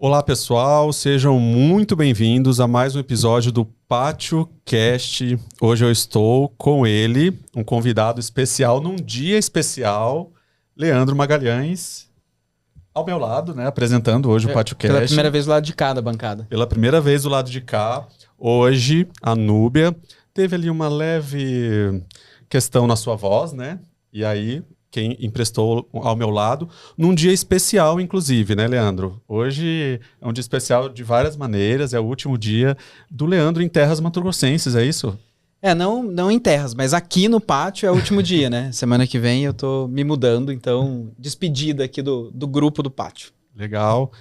Olá pessoal, sejam muito bem-vindos a mais um episódio do Pátio Cast. Hoje eu estou com ele, um convidado especial num dia especial, Leandro Magalhães, ao meu lado, né, apresentando hoje o Pátio Cast. Pela primeira vez do lado de cá da bancada. Pela primeira vez do lado de cá. Hoje, a Núbia teve ali uma leve questão na sua voz, né? E aí, quem emprestou ao meu lado, num dia especial, inclusive, né, Leandro? Hoje é um dia especial de várias maneiras, é o último dia do Leandro em terras mato-grossenses, é isso? Não em terras, mas aqui no pátio é o último dia, né? Semana que vem eu tô me mudando, então despedida aqui do grupo do pátio. Legal.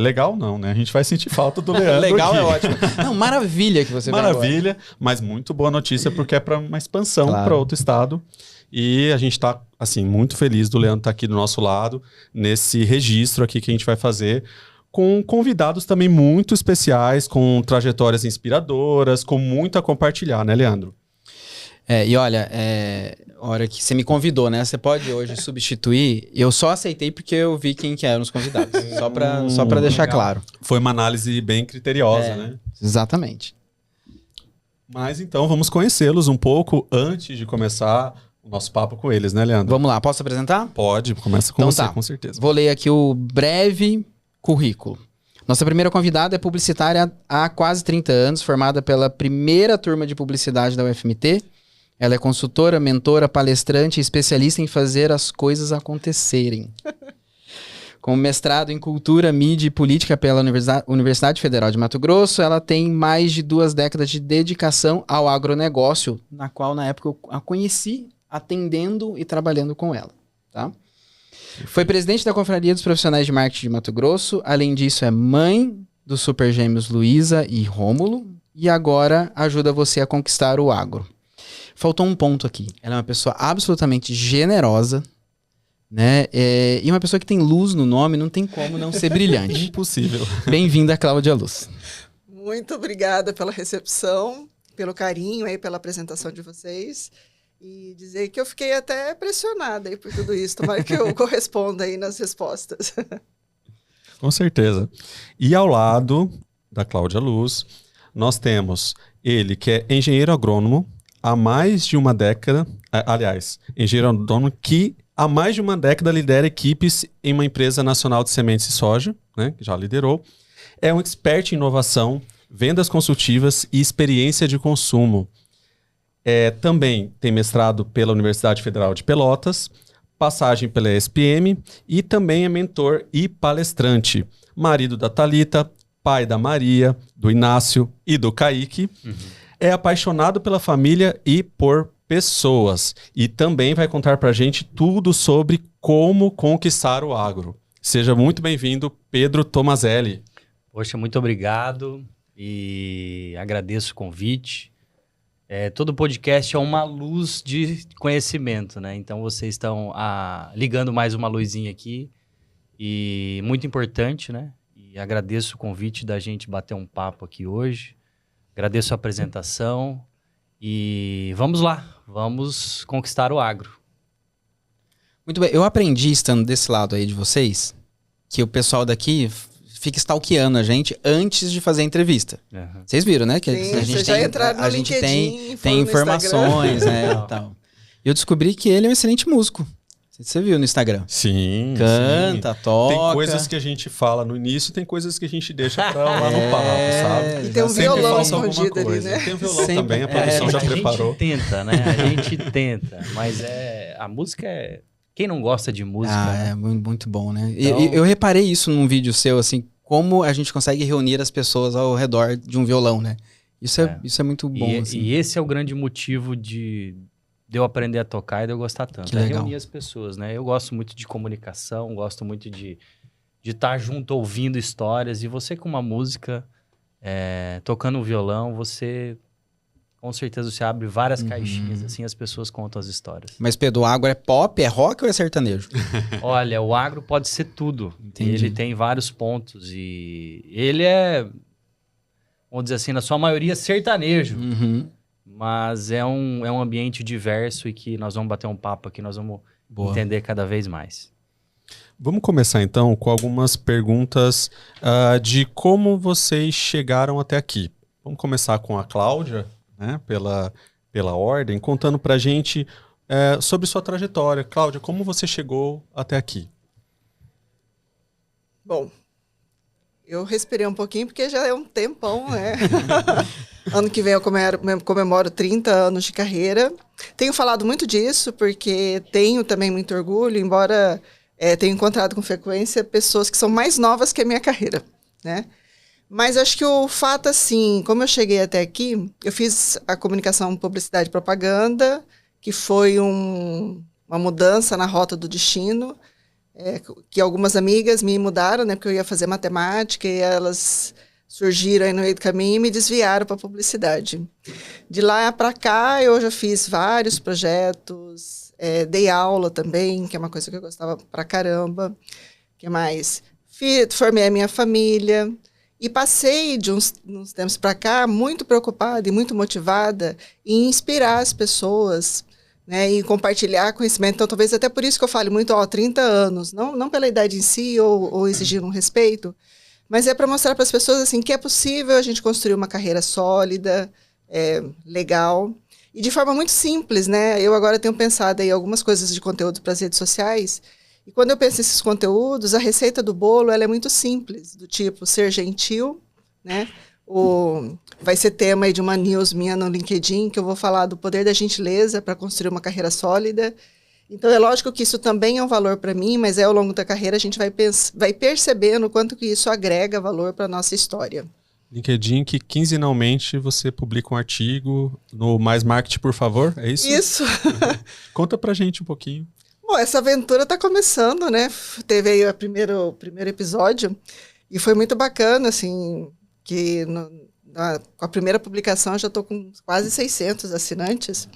Legal não, né? A gente vai sentir falta do Leandro. Legal aqui. É ótimo. Não, maravilha que você veio agora. Maravilha, mas muito boa notícia porque é para uma expansão Claro. para outro estado. E a gente está, assim, muito feliz do Leandro estar aqui do nosso lado, nesse registro aqui que a gente vai fazer, com convidados também muito especiais, com trajetórias inspiradoras, com muito a compartilhar, né, Leandro? E olha, a hora que você me convidou, né? Você pode hoje substituir. Eu só aceitei porque eu vi quem que eram os convidados. Só pra deixar legal. claro. Foi uma análise bem criteriosa, né? Exatamente. Mas então vamos conhecê-los um pouco antes de começar o nosso papo com eles, né, Leandro? Vamos lá, posso apresentar? Pode, começa com Então você, tá. com certeza. Vou ler aqui o breve currículo. Nossa primeira convidada é publicitária há quase 30 anos, formada pela primeira turma de publicidade da UFMT. Ela é consultora, mentora, palestrante e especialista em fazer as coisas acontecerem. Com mestrado em Cultura, Mídia e Política pela Universidade Federal de Mato Grosso, ela tem mais de 2 décadas de dedicação ao agronegócio, na qual, na época, eu a conheci atendendo e trabalhando com ela. Tá? Foi presidente da Confraria dos Profissionais de Marketing de Mato Grosso. Além disso, é mãe dos super gêmeos Luísa e Rômulo. E agora ajuda você a conquistar o agro. Faltou um ponto aqui. Ela é uma pessoa absolutamente generosa, né? E uma pessoa que tem luz no nome, não tem como não ser brilhante. Impossível. Bem-vinda, Cláudia Luz. Muito obrigada pela recepção, pelo carinho aí, pela apresentação de vocês. E dizer que eu fiquei até pressionada aí por tudo isso. Tomara que eu corresponda aí nas respostas. Com certeza. E ao lado da Cláudia Luz, nós temos ele que é engenheiro agrônomo há mais de uma década. Aliás, engenheiro agrônomo que há mais de uma década lidera equipes em uma empresa nacional de sementes e soja, né, que já liderou. É um expert em inovação, vendas consultivas e experiência de consumo. Também tem mestrado pela Universidade Federal de Pelotas, passagem pela ESPM e também é mentor e palestrante. Marido da Thalita, pai da Maria, do Inácio e do Kaique. É apaixonado pela família e por pessoas. E também vai contar pra gente tudo sobre como conquistar o agro. Seja muito bem-vindo, Pedro Tomazelli. Poxa, muito obrigado e agradeço o convite. Todo podcast é uma luz de conhecimento, né? Então vocês estão ligando mais uma luzinha aqui e muito importante, né? E agradeço o convite da gente bater um papo aqui hoje. Agradeço a apresentação e vamos lá, vamos conquistar o agro. Muito bem, eu aprendi, estando desse lado aí de vocês, que o pessoal daqui fica stalkeando a gente antes de fazer a entrevista. Uhum. Vocês viram, né? Que Sim, a gente vocês já entraram no a gente LinkedIn, tem informações, né? E tal. E eu descobri que ele é um excelente músico. Você viu no Instagram. Sim. Canta, sim. toca. Tem coisas que a gente fala no início e tem coisas que a gente deixa pra lá no papo, sabe? E tem um Sempre violão falta alguma escondido ali, coisa. né? Tem um violão Sempre. também, a produção já preparou. A gente tenta, né? A gente tenta, mas a música é... Quem não gosta de música, né? É muito bom, né? Então- E eu reparei isso num vídeo seu, assim, como a gente consegue reunir as pessoas ao redor de um violão, né? Isso é muito bom, assim. E esse é o grande motivo de eu aprender a tocar e de eu gostar tanto. Que legal. Reunir as pessoas, né? Eu gosto muito de comunicação, gosto muito de estar junto ouvindo histórias. E você com uma música, tocando um violão, você... Com certeza você abre várias caixinhas, assim, as pessoas contam as histórias. Mas, Pedro, o agro é pop, é rock ou é sertanejo? Olha, o agro pode ser tudo. Entendi. Ele tem vários pontos e ele é, vamos dizer assim, na sua maioria sertanejo. Uhum. Mas é um ambiente diverso e que nós vamos bater um papo aqui, nós vamos Boa. entender cada vez mais. Vamos começar então com algumas perguntas de como vocês chegaram até aqui. Vamos começar com a Cláudia, né, pela ordem, contando pra gente sobre sua trajetória. Cláudia, como você chegou até aqui? Bom, eu respirei um pouquinho porque já é um tempão, né? Ano que vem eu comemoro 30 anos de carreira. Tenho falado muito disso porque tenho também muito orgulho, embora tenha encontrado com frequência pessoas que são mais novas que a minha carreira, né? Mas acho que o fato, assim, como eu cheguei até aqui, eu fiz a comunicação, publicidade e propaganda, que foi uma mudança na rota do destino, que algumas amigas me mudaram, né? Porque eu ia fazer matemática e elas surgiram aí no meio do caminho e me desviaram para publicidade. De lá para cá, eu já fiz vários projetos, dei aula também, que é uma coisa que eu gostava pra caramba. Que mais? Formei a minha família e passei de uns tempos para cá muito preocupada e muito motivada em inspirar as pessoas, né, e compartilhar conhecimento. Então, talvez até por isso que eu falo muito, 30 anos, não pela idade em si ou exigir um respeito, mas é para mostrar para as pessoas assim, que é possível a gente construir uma carreira sólida, legal, e de forma muito simples, né? Eu agora tenho pensado em algumas coisas de conteúdo para as redes sociais, e quando eu penso nesses conteúdos, a receita do bolo ela é muito simples, do tipo ser gentil, né? Vai ser tema aí de uma news minha no LinkedIn, que eu vou falar do poder da gentileza para construir uma carreira sólida. Então, é lógico que isso também é um valor para mim, mas ao longo da carreira a gente vai percebendo o quanto que isso agrega valor para a nossa história. LinkedIn, que quinzenalmente você publica um artigo no Mais Marketing, por favor, é isso? Isso. Conta pra gente um pouquinho. Bom, essa aventura está começando, né? Teve aí o primeiro episódio e foi muito bacana, assim, que com a primeira publicação eu já estou com quase 600 assinantes.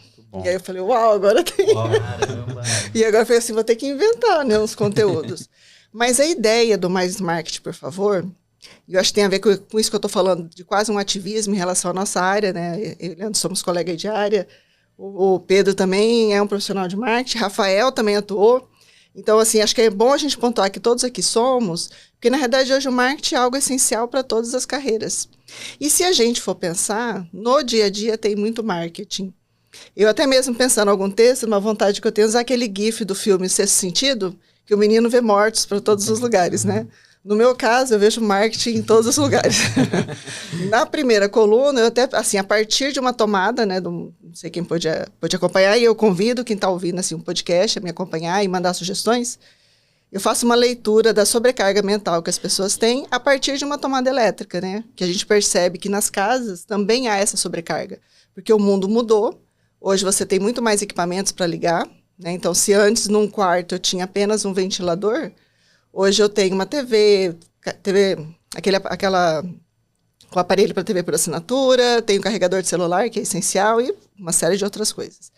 E aí eu falei, uau, agora tem. Caramba. E agora eu falei assim, vou ter que inventar, né, uns conteúdos. Mas a ideia do Mais Marketing, por favor, e eu acho que tem a ver com isso que eu estou falando, de quase um ativismo em relação à nossa área, né? Eu e o Leandro somos colegas de área, o Pedro também é um profissional de marketing, Rafael também atuou. Então, assim, acho que é bom a gente pontuar que todos aqui somos, porque, na verdade, hoje o marketing é algo essencial para todas as carreiras. E se a gente for pensar, no dia a dia tem muito marketing. Eu até mesmo pensando em algum texto, uma vontade que eu tenho é usar aquele gif do filme Sexto Sentido, que o menino vê mortos para todos os lugares, né? No meu caso, eu vejo marketing em todos os lugares. Na primeira coluna, eu até, assim, a partir de uma tomada, né, não sei quem pode acompanhar, e eu convido quem está ouvindo, assim, um podcast a me acompanhar e mandar sugestões, eu faço uma leitura da sobrecarga mental que as pessoas têm a partir de uma tomada elétrica, né? Que a gente percebe que nas casas também há essa sobrecarga, porque o mundo mudou, hoje você tem muito mais equipamentos para ligar, né? Então, se antes num quarto eu tinha apenas um ventilador, hoje eu tenho uma TV com aparelho para TV por assinatura, tenho carregador de celular, que é essencial, e uma série de outras coisas.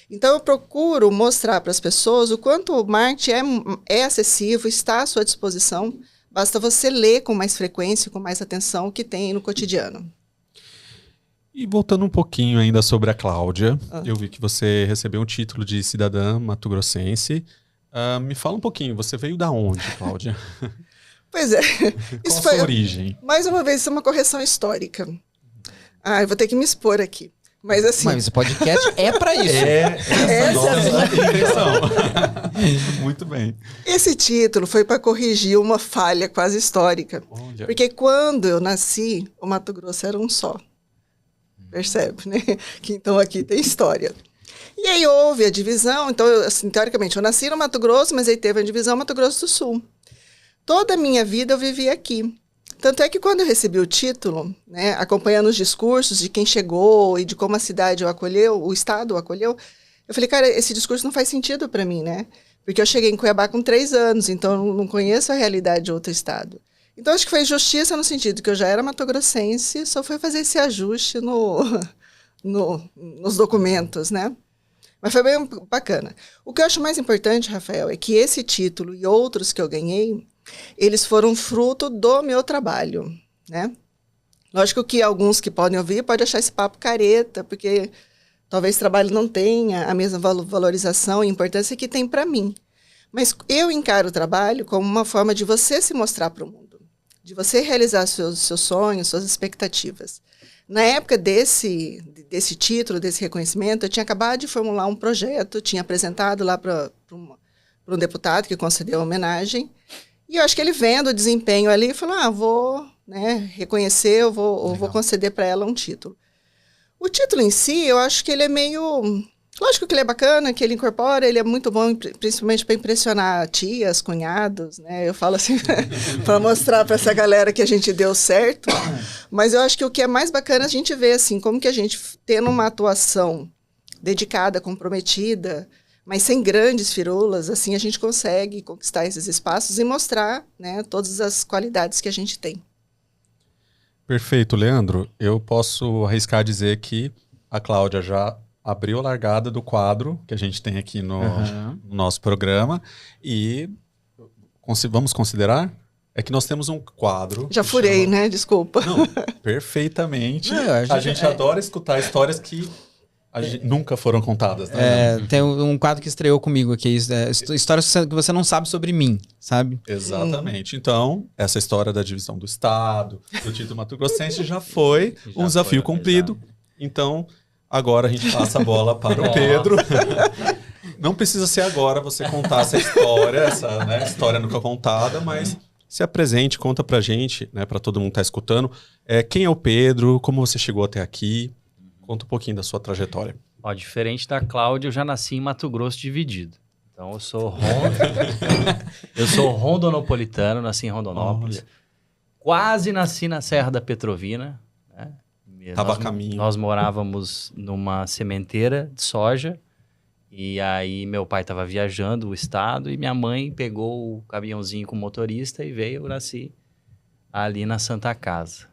Então, eu procuro mostrar para as pessoas o quanto o marketing é acessível, está à sua disposição, basta você ler com mais frequência, com mais atenção o que tem no cotidiano. E voltando um pouquinho ainda sobre a Cláudia, eu vi que você recebeu um título de cidadã mato-grossense. Me fala um pouquinho, você veio da onde, Cláudia? Pois é. Qual a sua origem? Mais uma vez, isso é uma correção histórica. Eu vou ter que me expor aqui. Mas assim... Mas o podcast é para isso. Essa nossa intenção. Muito bem. Esse título foi para corrigir uma falha quase histórica. Olha. Porque quando eu nasci, o Mato Grosso era um só. Percebe, né? Que então aqui tem história. E aí houve a divisão, então, assim, teoricamente, eu nasci no Mato Grosso, mas aí teve a divisão Mato Grosso do Sul. Toda a minha vida eu vivi aqui. Tanto é que quando eu recebi o título, né, acompanhando os discursos de quem chegou e de como a cidade o acolheu, o estado o acolheu, eu falei, cara, esse discurso não faz sentido para mim, né? Porque eu cheguei em Cuiabá com 3 anos, então eu não conheço a realidade de outro estado. Então acho que fez justiça no sentido que eu já era mato-grossense, só foi fazer esse ajuste nos documentos, né? Mas foi bem bacana. O que eu acho mais importante, Rafael, é que esse título e outros que eu ganhei, eles foram fruto do meu trabalho, né? Lógico que alguns que podem ouvir podem achar esse papo careta, porque talvez o trabalho não tenha a mesma valorização e importância que tem para mim. Mas eu encaro o trabalho como uma forma de você se mostrar para o mundo, de você realizar seus sonhos, suas expectativas. Na época desse título, desse reconhecimento, eu tinha acabado de formular um projeto, tinha apresentado lá para um deputado que concedeu a homenagem, e eu acho que ele vendo o desempenho ali, falou, vou reconhecer, eu vou conceder para ela um título. O título em si, eu acho que ele é meio... Lógico que ele é bacana, que ele incorpora, ele é muito bom, principalmente para impressionar tias, cunhados, né? Eu falo assim, para mostrar para essa galera que a gente deu certo. Mas eu acho que o que é mais bacana a gente ver, assim, como que a gente, tendo uma atuação dedicada, comprometida, mas sem grandes firulas, assim, a gente consegue conquistar esses espaços e mostrar, né, todas as qualidades que a gente tem. Perfeito, Leandro. Eu posso arriscar dizer que a Cláudia já abriu a largada do quadro que a gente tem aqui no nosso programa e vamos considerar? É que nós temos um quadro... Já furei, né? Desculpa. Não, perfeitamente. A gente adora escutar histórias que nunca foram contadas. Né? Tem um quadro que estreou comigo aqui, histórias que você não sabe sobre mim, sabe? Exatamente. Então, essa história da divisão do Estado, do título Mato Grossense já foi um desafio cumprido. Então... Agora a gente passa a bola para o Pedro. Não precisa ser agora você contar essa história, história nunca contada, mas se apresente, conta pra gente, né, para todo mundo que tá escutando. Quem é o Pedro? Como você chegou até aqui? Conta um pouquinho da sua trajetória. Diferente da Cláudia, eu já nasci em Mato Grosso dividido. Então eu sou rondonopolitano, nasci em Rondonópolis. Nossa. Quase nasci na Serra da Petrovina, né? Tava a caminho. Nós morávamos numa sementeira de soja e aí meu pai estava viajando o estado e minha mãe pegou o caminhãozinho com o motorista e veio, eu nasci ali na Santa Casa.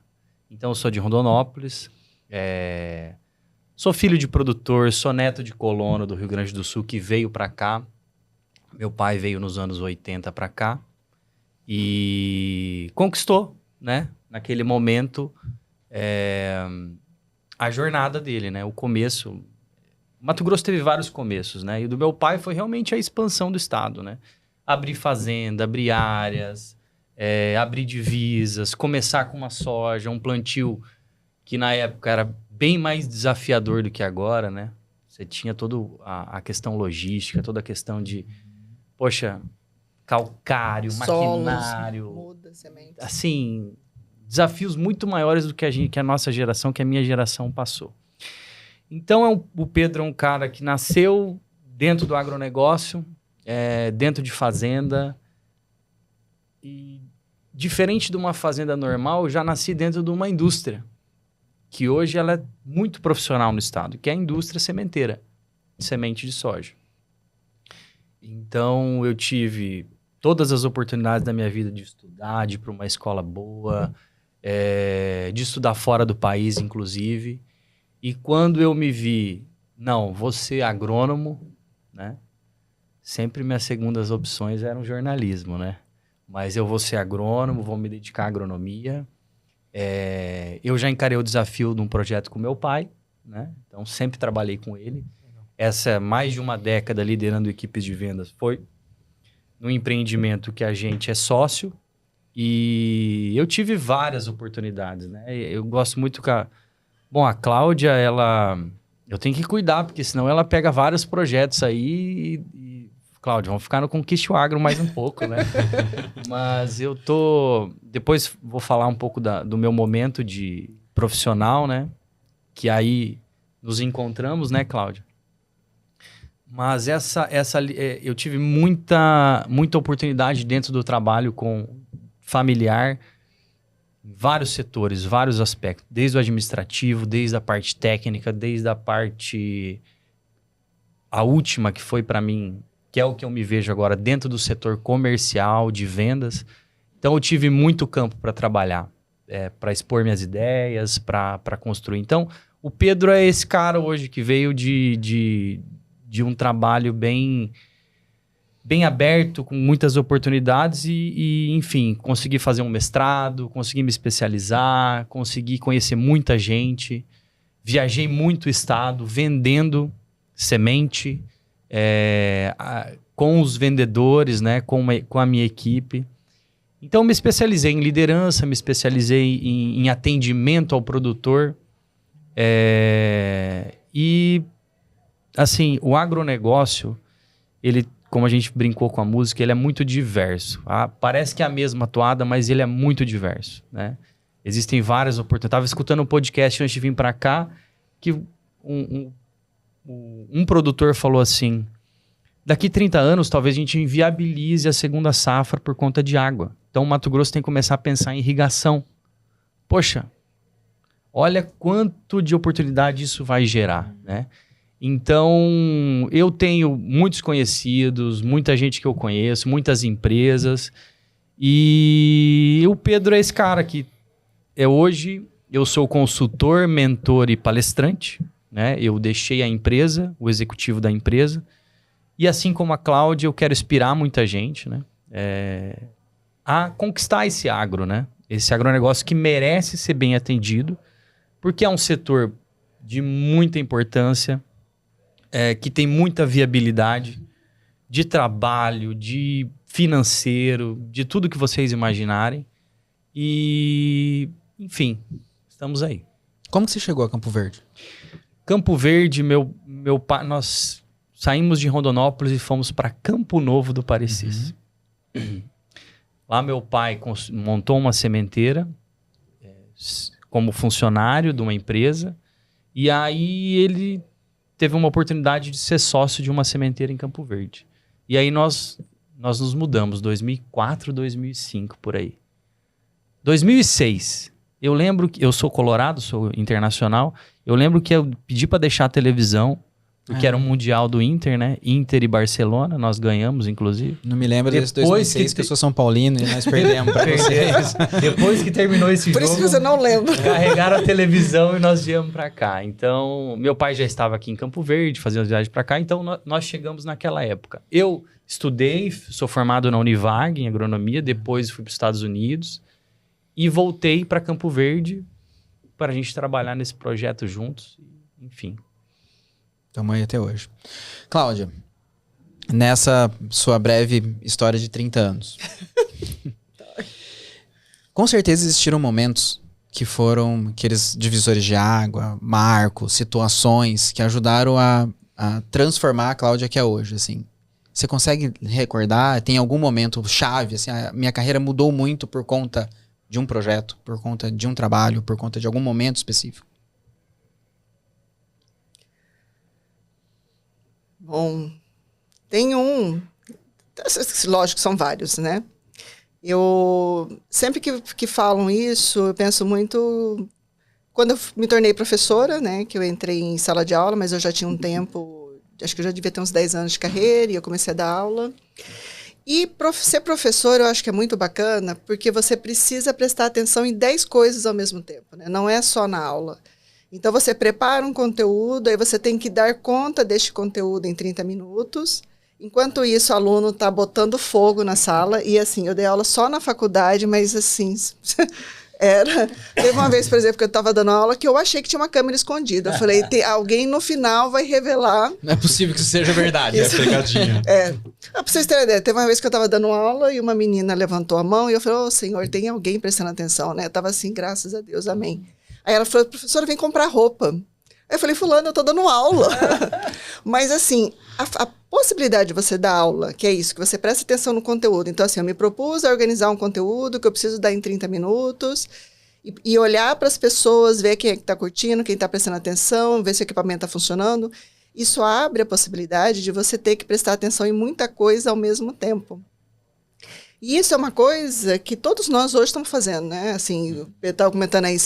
Então eu sou de Rondonópolis, sou filho de produtor, sou neto de colono do Rio Grande do Sul que veio para cá. Meu pai veio nos anos 80 para cá e conquistou, né? Naquele momento... a jornada dele, né? O começo. Mato Grosso teve vários começos, né? E o do meu pai foi realmente a expansão do estado, né? Abrir fazenda, abrir áreas, abrir divisas, começar com uma soja, um plantio que na época era bem mais desafiador do que agora, né? Você tinha toda a questão logística, toda a questão de, calcário, solos, maquinário, muda, sementes. Assim... Desafios muito maiores do que a nossa geração, que a minha geração passou. Então, o Pedro é um cara que nasceu dentro do agronegócio, dentro de fazenda. E, diferente de uma fazenda normal, eu já nasci dentro de uma indústria, que hoje ela é muito profissional no estado, que é a indústria sementeira, de semente de soja. Então, eu tive todas as oportunidades da minha vida de estudar, de ir para uma escola boa... de estudar fora do país, inclusive. E quando eu me vi, vou ser agrônomo, né? Sempre minhas segundas opções eram jornalismo, né? Mas eu vou ser agrônomo, vou me dedicar à agronomia. Eu já encarei o desafio de um projeto com meu pai, né? Então, sempre trabalhei com ele. Essa mais de uma década liderando equipes de vendas foi num empreendimento que a gente é sócio. E eu tive várias oportunidades, né? Eu gosto muito a Cláudia, eu tenho que cuidar, porque senão ela pega vários projetos aí Cláudia, vamos ficar no Conquiste o Agro mais um pouco, né? Mas depois vou falar um pouco do meu momento de profissional, né? Que aí nos encontramos, né, Cláudia? Mas eu tive muita oportunidade dentro do trabalho familiar, vários setores, vários aspectos, desde o administrativo, desde a parte técnica, desde a parte... A última que foi para mim, que é o que eu me vejo agora, dentro do setor comercial, de vendas. Então, eu tive muito campo para trabalhar, para expor minhas ideias, para construir. Então, o Pedro é esse cara hoje que veio de um trabalho bem aberto, com muitas oportunidades e, enfim, consegui fazer um mestrado, consegui me especializar, consegui conhecer muita gente, viajei muito o estado, vendendo semente, com os vendedores, né, com a minha equipe. Então, me especializei em liderança, me especializei em atendimento ao produtor. E, assim, o agronegócio, ele, como a gente brincou com a música, ele é muito diverso. Parece que é a mesma toada, mas ele é muito diverso, né? Existem várias oportunidades. Eu estava escutando um podcast antes de vir para cá, que um produtor falou assim, daqui 30 anos, talvez a gente inviabilize a segunda safra por conta de água. Então, o Mato Grosso tem que começar a pensar em irrigação. Poxa, olha quanto de oportunidade isso vai gerar, né? Então, eu tenho muitos conhecidos, muita gente que eu conheço, muitas empresas. E o Pedro é esse cara que hoje eu sou consultor, mentor e palestrante, né? Eu deixei a empresa, o executivo da empresa. E assim como a Cláudia, eu quero inspirar muita gente, né? A conquistar esse agro, né? Esse agronegócio que merece ser bem atendido, porque é um setor de muita importância, que tem muita viabilidade de trabalho, de financeiro, de tudo que vocês imaginarem. E, enfim, estamos aí. Como que você chegou a Campo Verde? Campo Verde, meu pai, nós saímos de Rondonópolis e fomos para Campo Novo do Parecis. Lá meu pai montou uma sementeira como funcionário de uma empresa, e aí ele teve uma oportunidade de ser sócio de uma sementeira em Campo Verde. E aí nós nos mudamos, 2004, 2005, por aí. 2006, eu lembro que eu sou colorado, sou internacional, eu lembro que eu pedi para deixar a televisão, porque era um mundial do Inter, né? Inter e Barcelona, nós ganhamos, inclusive. Não me lembro desse 2006, que eu sou São Paulino e nós perdemos para vocês. Depois que terminou esse jogo... Por isso que você não lembra. Carregaram a televisão e nós viemos para cá. Então, meu pai já estava aqui em Campo Verde, fazendo viagem para cá, então nós chegamos naquela época. Eu estudei, sou formado na Univag, em agronomia, depois fui para os Estados Unidos e voltei para Campo Verde para a gente trabalhar nesse projeto juntos, enfim. Estamos aí até hoje. Cláudia, nessa sua breve história de 30 anos, com certeza existiram momentos que foram aqueles divisores de água, marcos, situações que ajudaram a transformar a Cláudia que é hoje, assim. Você consegue recordar? Tem algum momento chave? Assim, a minha carreira mudou muito por conta de um projeto, por conta de um trabalho, por conta de algum momento específico? Bom, tem lógico, são vários, né? Eu, sempre que falam isso, eu penso muito... Quando eu me tornei professora, né? Que eu entrei em sala de aula, mas eu já tinha um tempo... Acho que eu já devia ter uns 10 anos de carreira e eu comecei a dar aula. E ser professor eu acho que é muito bacana, porque você precisa prestar atenção em 10 coisas ao mesmo tempo, né? Não é só na aula. Então, você prepara um conteúdo, aí você tem que dar conta deste conteúdo em 30 minutos. Enquanto isso, o aluno está botando fogo na sala. E, assim, eu dei aula só na faculdade, mas, assim, Teve uma vez, por exemplo, que eu estava dando aula que eu achei que tinha uma câmera escondida. Eu falei, alguém no final vai revelar... Não é possível que isso seja verdade. Isso. É pegadinha. Pra vocês terem ideia, teve uma vez que eu estava dando aula e uma menina levantou a mão e eu falei, ô, senhor, tem alguém prestando atenção, né? Eu estava assim, graças a Deus, amém. Aí ela falou, professora, vem comprar roupa. Aí eu falei, fulano, eu tô dando aula. Mas assim, a possibilidade de você dar aula, que é isso, que você presta atenção no conteúdo. Então assim, eu me propus a organizar um conteúdo que eu preciso dar em 30 minutos e olhar para as pessoas, ver quem é que está curtindo, quem está prestando atenção, ver se o equipamento está funcionando. Isso abre a possibilidade de você ter que prestar atenção em muita coisa ao mesmo tempo. E isso é uma coisa que todos nós hoje estamos fazendo, né? Assim, eu estava comentando aí,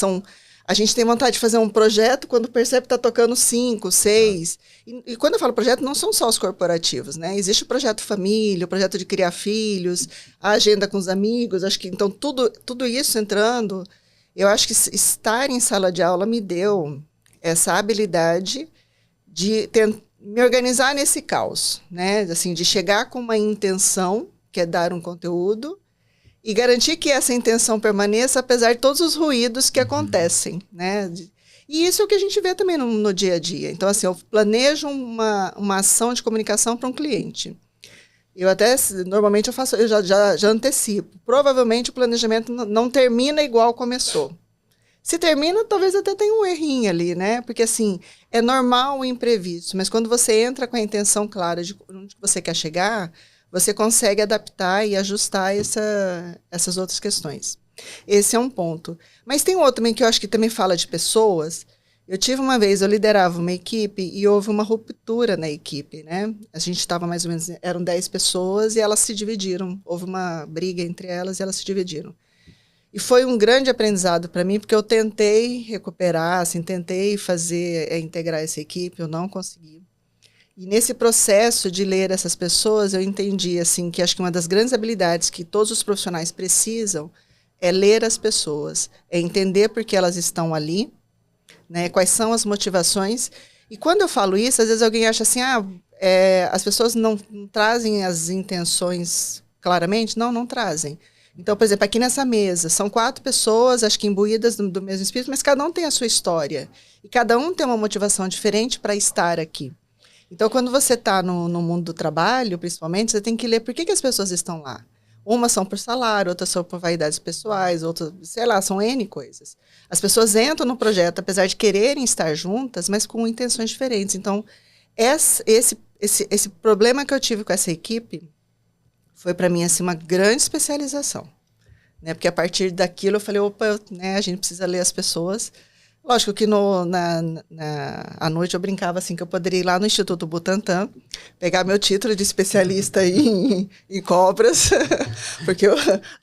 a gente tem vontade de fazer um projeto quando percebe que está tocando 5, 6. E quando eu falo projeto, não são só os corporativos, né? Existe o projeto família, o projeto de criar filhos, a agenda com os amigos. Acho que, então, tudo isso entrando, eu acho que estar em sala de aula me deu essa habilidade de me organizar nesse caos, né? Assim, de chegar com uma intenção, que é dar um conteúdo, e garantir que essa intenção permaneça, apesar de todos os ruídos que acontecem, né? E isso é o que a gente vê também no dia a dia. Então, assim, eu planejo uma ação de comunicação para um cliente. Eu até, normalmente, eu já antecipo. Provavelmente o planejamento não termina igual começou. Se termina, talvez até tenha um errinho ali, né? Porque, assim, é normal o imprevisto, mas quando você entra com a intenção clara de onde você quer chegar, você consegue adaptar e ajustar essas outras questões. Esse é um ponto. Mas tem outro também que eu acho que também fala de pessoas. Eu liderava uma equipe e houve uma ruptura na equipe, né? A gente estava mais ou menos, eram 10 pessoas e elas se dividiram. Houve uma briga entre elas e elas se dividiram. E foi um grande aprendizado para mim, porque eu tentei recuperar, assim, tentei integrar essa equipe, eu não consegui. E nesse processo de ler essas pessoas, eu entendi, assim, que acho que uma das grandes habilidades que todos os profissionais precisam é ler as pessoas, é entender por que elas estão ali, né, quais são as motivações. E quando eu falo isso, às vezes alguém acha assim, as pessoas não trazem as intenções claramente. Não trazem. Então, por exemplo, aqui nessa mesa, são 4 pessoas, acho que imbuídas do mesmo espírito, mas cada um tem a sua história. E cada um tem uma motivação diferente para estar aqui. Então, quando você está no mundo do trabalho, principalmente, você tem que ler por que as pessoas estão lá. Umas são por salário, outras são por vaidades pessoais, outras, sei lá, são N coisas. As pessoas entram no projeto, apesar de quererem estar juntas, mas com intenções diferentes. Então, esse problema que eu tive com essa equipe foi, para mim, assim, uma grande especialização. Né? Porque a partir daquilo eu falei, opa, né, a gente precisa ler as pessoas. Lógico que à noite eu brincava assim que eu poderia ir lá no Instituto Butantan, pegar meu título de especialista em cobras, porque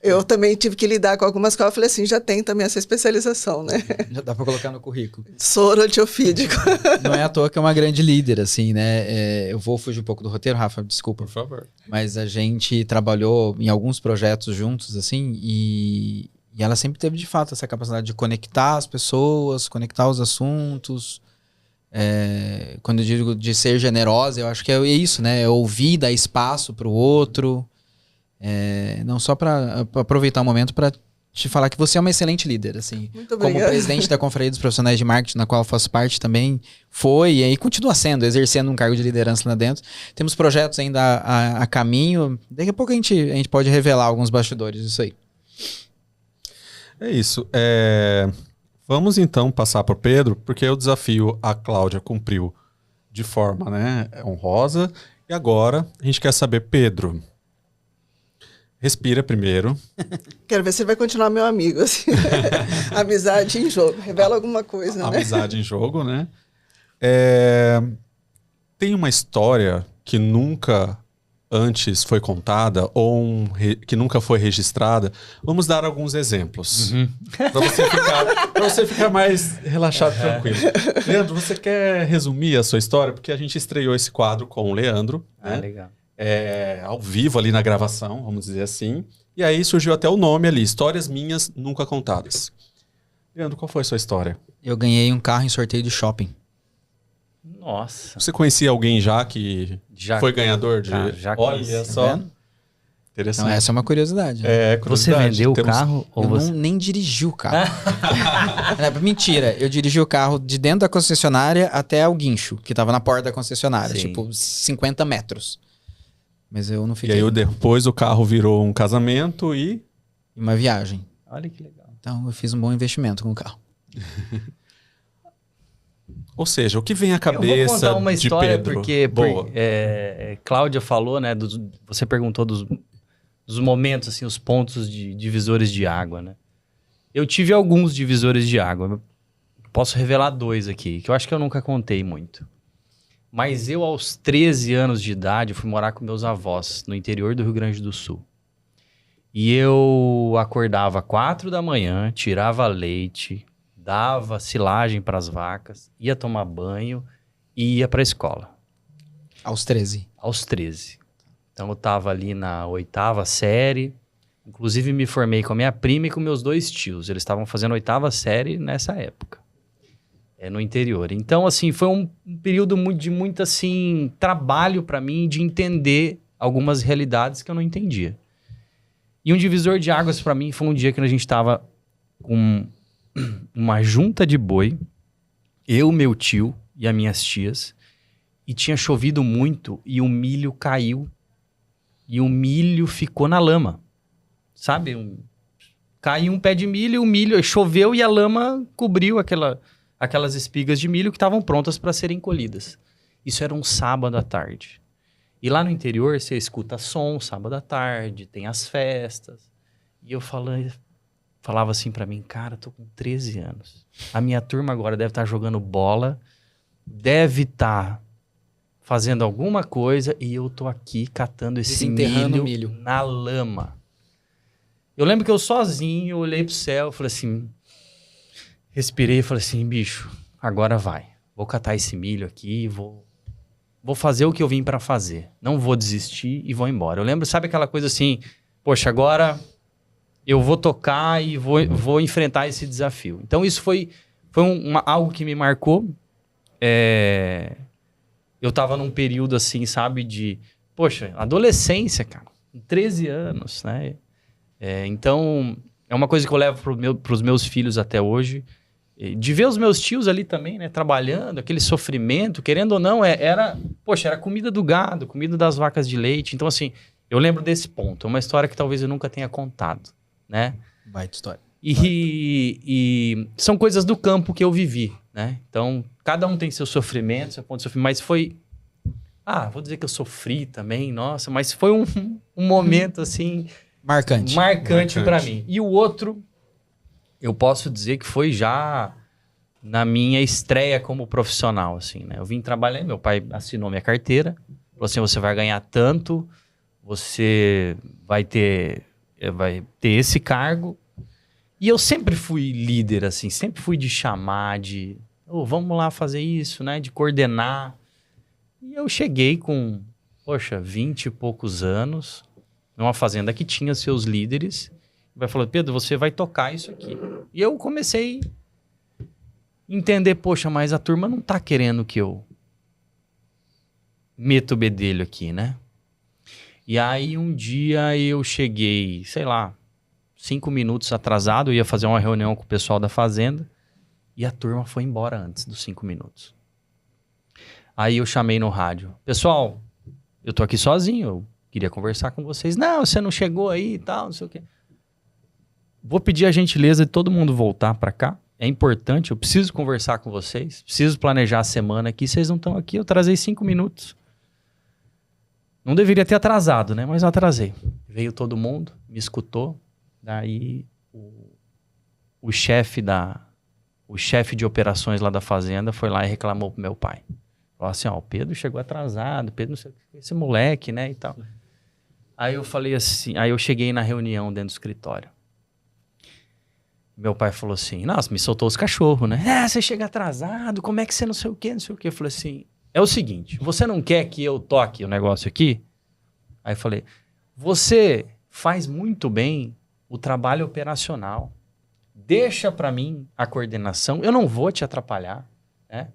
eu também tive que lidar com algumas cobras. Eu falei assim, já tem também essa especialização, né? Já dá para colocar no currículo. Soro antiofídico. Não é à toa que é uma grande líder, assim, né? Eu vou fugir um pouco do roteiro, Rafa, desculpa. Por favor. Mas a gente trabalhou em alguns projetos juntos, assim, e ela sempre teve, de fato, essa capacidade de conectar as pessoas, conectar os assuntos. Quando eu digo de ser generosa, eu acho que é isso, né? É ouvir, dar espaço para o outro. Não só para aproveitar o momento para te falar que você é uma excelente líder, assim. Muito obrigada. Como presidente da Conferência dos Profissionais de Marketing, na qual eu faço parte também, e aí continua sendo, exercendo um cargo de liderança lá dentro. Temos projetos ainda a caminho. Daqui a pouco a gente pode revelar alguns bastidores disso aí. É isso. Vamos então passar para o Pedro, porque o desafio a Cláudia cumpriu de forma, né, honrosa. E agora a gente quer saber, Pedro, respira primeiro. Quero ver se ele vai continuar meu amigo. Assim. Amizade em jogo. Revela alguma coisa, né? Amizade em jogo, né? Tem uma história que nunca antes foi contada ou que nunca foi registrada. Vamos dar alguns exemplos. Para você ficar mais relaxado, tranquilo. Leandro, você quer resumir a sua história? Porque a gente estreou esse quadro com o Leandro. Né? Legal. Ao vivo ali na gravação, vamos dizer assim. E aí surgiu até o nome ali, Histórias Minhas Nunca Contadas. Leandro, qual foi a sua história? Eu ganhei um carro em sorteio de shopping. Nossa. Você conhecia alguém já que foi ganhador de... Já Olha conheci. só. Vendo? Interessante. Então essa é uma curiosidade. Né? Você vendeu o carro? Ou Eu nem dirigi o carro. Mentira, eu dirigi o carro de dentro da concessionária até o guincho, que tava na porta da concessionária, Sim. tipo 50 metros. Mas eu não fiquei. E aí depois o carro virou um casamento e... Uma viagem. Olha que legal. Então eu fiz um bom investimento com o carro. Ou seja, o que vem à Eu cabeça vou contar uma de história Pedro? porque Boa. Cláudia falou, né? Você perguntou dos momentos, assim, os pontos de divisores de água, né? Eu tive alguns divisores de água. Posso revelar 2 aqui, que eu acho que eu nunca contei muito. Mas eu, aos 13 anos de idade, fui morar com meus avós no interior do Rio Grande do Sul. E eu acordava 4 da manhã, tirava leite, dava silagem para as vacas, ia tomar banho e ia para a escola. Aos 13. Aos 13. Então eu estava ali na 8ª série, inclusive me formei com a minha prima e com meus 2 tios. Eles estavam fazendo 8ª série nessa época, no interior. Então, assim, foi um período de muito, assim, trabalho para mim de entender algumas realidades que eu não entendia. E um divisor de águas para mim foi um dia que a gente estava com uma junta de boi Eu, meu tio e as minhas tias. E tinha chovido muito e o milho caiu. E o milho ficou na lama. Sabe? Caiu um pé de milho, o milho choveu e a lama cobriu aquelas espigas de milho que estavam prontas para serem colhidas. Isso era um sábado à tarde. E lá no interior você escuta som sábado à tarde, tem as festas. E eu falava assim para mim, cara, eu tô com 13 anos. A minha turma agora deve estar jogando bola, deve estar fazendo alguma coisa e eu tô aqui catando esse milho na lama. Eu lembro que eu sozinho olhei pro céu, falei assim, respirei e falei assim, bicho, agora vai. Vou catar esse milho aqui e vou fazer o que eu vim para fazer. Não vou desistir e vou embora. Eu lembro, sabe aquela coisa assim, poxa, agora eu vou tocar e vou enfrentar esse desafio. Então isso foi algo que me marcou. Eu tava num período assim, sabe, de, poxa, adolescência, cara, 13 anos, né? Então, é uma coisa que eu levo pros meus filhos até hoje. De ver os meus tios ali também, né, trabalhando, aquele sofrimento, querendo ou não, era comida do gado, comida das vacas de leite. Então, assim, eu lembro desse ponto. É uma história que talvez eu nunca tenha contado, né? Baita história. E são coisas do campo que eu vivi, né? Então, cada um tem seu sofrimento, seu ponto de sofrimento, mas foi... vou dizer que eu sofri também, nossa, mas foi um momento, assim... Marcante para mim. E o outro... eu posso dizer que foi já na minha estreia como profissional, assim, né? Eu vim trabalhar, meu pai assinou minha carteira, falou assim, você vai ganhar tanto, você vai ter esse cargo. E eu sempre fui líder, assim, sempre fui de chamar, vamos lá fazer isso, né? De coordenar. E eu cheguei com, 20 e poucos anos, numa fazenda que tinha seus líderes, vai falar, Pedro, você vai tocar isso aqui. E eu comecei a entender, mas a turma não tá querendo que eu meta o bedelho aqui, né? E aí um dia eu cheguei, 5 minutos atrasado, eu ia fazer uma reunião com o pessoal da fazenda e a turma foi embora antes dos 5 minutos. Aí eu chamei no rádio, pessoal, eu tô aqui sozinho, eu queria conversar com vocês. Não, você não chegou aí e tal, não sei o quê. Vou pedir a gentileza de todo mundo voltar para cá. É importante, eu preciso conversar com vocês. Preciso planejar a semana aqui. Vocês não estão aqui, eu atrasei 5 minutos. Não deveria ter atrasado, né? Mas eu atrasei. Veio todo mundo, me escutou. Daí o chefe de operações lá da fazenda foi lá e reclamou pro meu pai. Falou assim, o Pedro chegou atrasado, Pedro não sei o que, esse moleque, né, e tal. Aí eu falei assim, aí eu cheguei na reunião dentro do escritório. Meu pai falou assim, nossa, me soltou os cachorros, né? Você chega atrasado, como é que você não sei o quê, não sei o quê. Eu falei assim, é o seguinte, você não quer que eu toque o negócio aqui? Aí eu falei, você faz muito bem o trabalho operacional. Deixa para mim a coordenação, eu não vou te atrapalhar, né?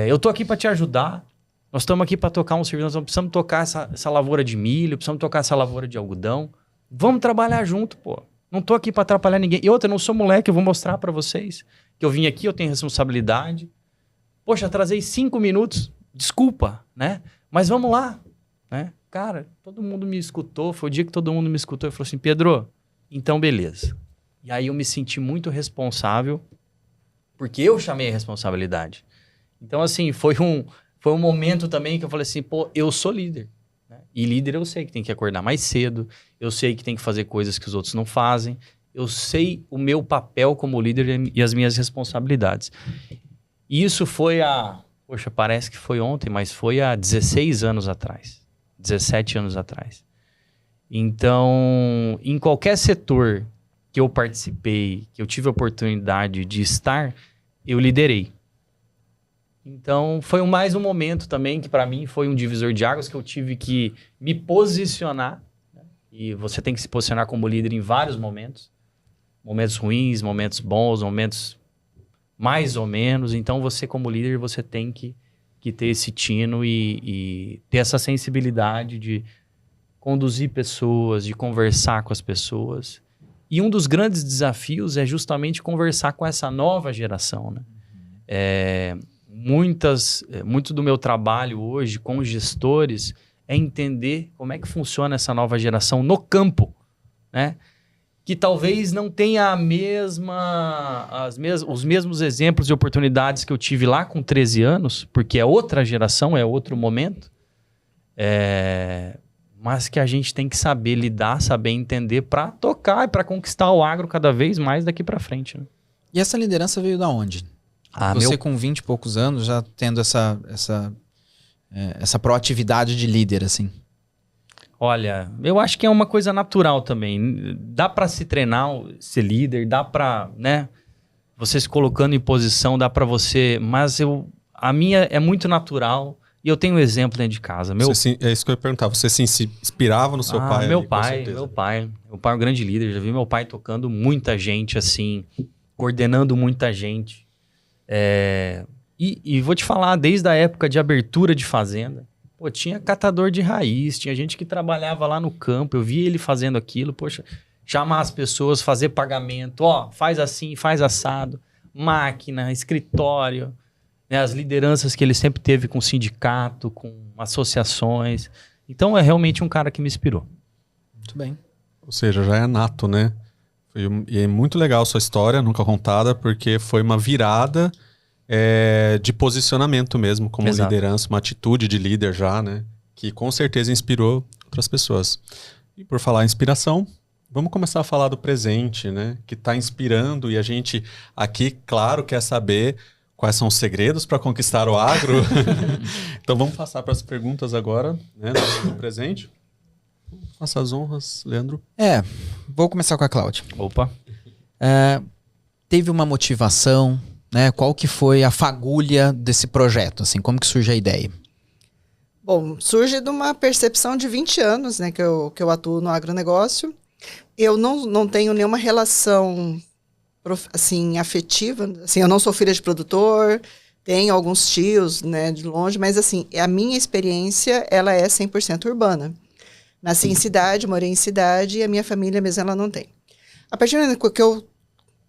Eu tô aqui para te ajudar, nós estamos aqui para tocar um serviço, nós precisamos tocar essa lavoura de milho, precisamos tocar essa lavoura de algodão. Vamos trabalhar junto, pô. Não tô aqui para atrapalhar ninguém. E outra, eu não sou moleque, eu vou mostrar para vocês que eu vim aqui, eu tenho responsabilidade. Poxa, atrasei 5 minutos, desculpa, né? Mas vamos lá, né? Cara, todo mundo me escutou, foi o dia que todo mundo me escutou e falou assim, Pedro, então beleza. E aí eu me senti muito responsável, porque eu chamei a responsabilidade. Então, assim, foi um momento também que eu falei assim, eu sou líder. Né? E líder eu sei que tem que acordar mais cedo, eu sei que tem que fazer coisas que os outros não fazem, eu sei o meu papel como líder e as minhas responsabilidades. E isso foi parece que foi ontem, mas foi há 16 anos atrás, 17 anos atrás. Então, em qualquer setor que eu participei, que eu tive a oportunidade de estar, eu liderei. Então, foi mais um momento também que para mim foi um divisor de águas que eu tive que me posicionar. Né? E você tem que se posicionar como líder em vários momentos. Momentos ruins, momentos bons, momentos mais ou menos. Então, você como líder, você tem que ter esse tino e ter essa sensibilidade de conduzir pessoas, de conversar com as pessoas. E um dos grandes desafios é justamente conversar com essa nova geração, né? Muito do meu trabalho hoje com os gestores é entender como é que funciona essa nova geração no campo, né? Que talvez não tenha os mesmos exemplos e oportunidades que eu tive lá com 13 anos, porque é outra geração, é outro momento, mas que a gente tem que saber lidar, saber entender para tocar e para conquistar o agro cada vez mais daqui para frente. Né? E essa liderança veio da onde? Você com 20 e poucos anos já tendo essa proatividade de líder, assim. Olha, eu acho que é uma coisa natural também. Dá para se treinar, ser líder, dá para, né? Você se colocando em posição, dá para você... Mas a minha é muito natural e eu tenho um exemplo dentro de casa. É isso que eu ia perguntar. Você se inspirava no seu pai? Meu pai é um grande líder. Já vi meu pai tocando muita gente, assim, coordenando muita gente. E vou te falar, desde a época de abertura de fazenda, pô, tinha catador de raiz, tinha gente que trabalhava lá no campo, eu via ele fazendo aquilo, poxa, chamar as pessoas, fazer pagamento, faz assim, faz assado, máquina, escritório, né, as lideranças que ele sempre teve com sindicato, com associações. Então é realmente um cara que me inspirou. Muito bem. Ou seja, já é nato, né? E é muito legal a sua história, nunca contada, porque foi uma virada de posicionamento mesmo, como Exato. liderança, uma atitude de líder já, né? Que com certeza inspirou outras pessoas. E por falar em inspiração, vamos começar a falar do presente, né? Que está inspirando e a gente aqui, claro, quer saber quais são os segredos para conquistar o agro. Então vamos passar para as perguntas agora, né? Do presente. Faça as honras, Leandro. Vou começar com a Cláudia. Opa. Teve uma motivação, né? Qual que foi a fagulha desse projeto? Assim, como que surge a ideia? Bom, surge de uma percepção de 20 anos, né, que eu atuo no agronegócio. Eu não tenho nenhuma relação assim, afetiva. Assim, eu não sou filha de produtor, tenho alguns tios, né, de longe, mas assim, a minha experiência, ela é 100% urbana. Nasci em cidade, morei em cidade e a minha família mesmo ela não tem. A partir do momento que eu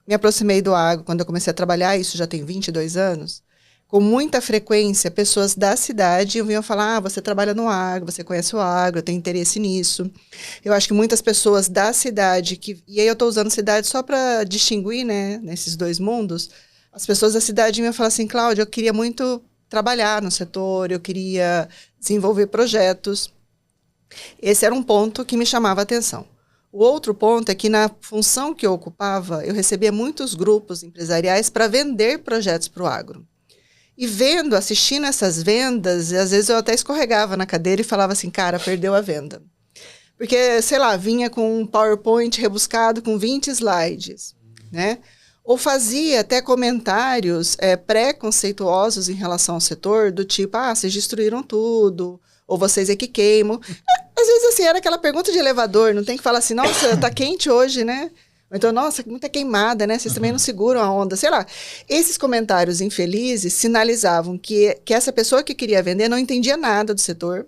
me aproximei do agro, quando eu comecei a trabalhar, isso já tem 22 anos, com muita frequência, pessoas da cidade vinham falar, você trabalha no agro, você conhece o agro, eu tenho interesse nisso. Eu acho que muitas pessoas da cidade, e aí eu estou usando cidade só para distinguir, né, nesses dois mundos, as pessoas da cidade vinham falar assim, Cláudia, eu queria muito trabalhar no setor, eu queria desenvolver projetos. Esse era um ponto que me chamava a atenção. O outro ponto é que na função que eu ocupava, eu recebia muitos grupos empresariais para vender projetos para o agro. E assistindo essas vendas, às vezes eu até escorregava na cadeira e falava assim, cara, perdeu a venda. Porque, sei lá, vinha com um PowerPoint rebuscado com 20 slides, né? Ou fazia até comentários pré-conceituosos em relação ao setor, do tipo, vocês destruíram tudo, ou vocês é que queimam. Às vezes, assim, era aquela pergunta de elevador, não tem que falar assim, nossa, tá quente hoje, né? Ou então, nossa, muita queimada, né? Vocês também não seguram a onda, sei lá. Esses comentários infelizes sinalizavam que essa pessoa que queria vender não entendia nada do setor.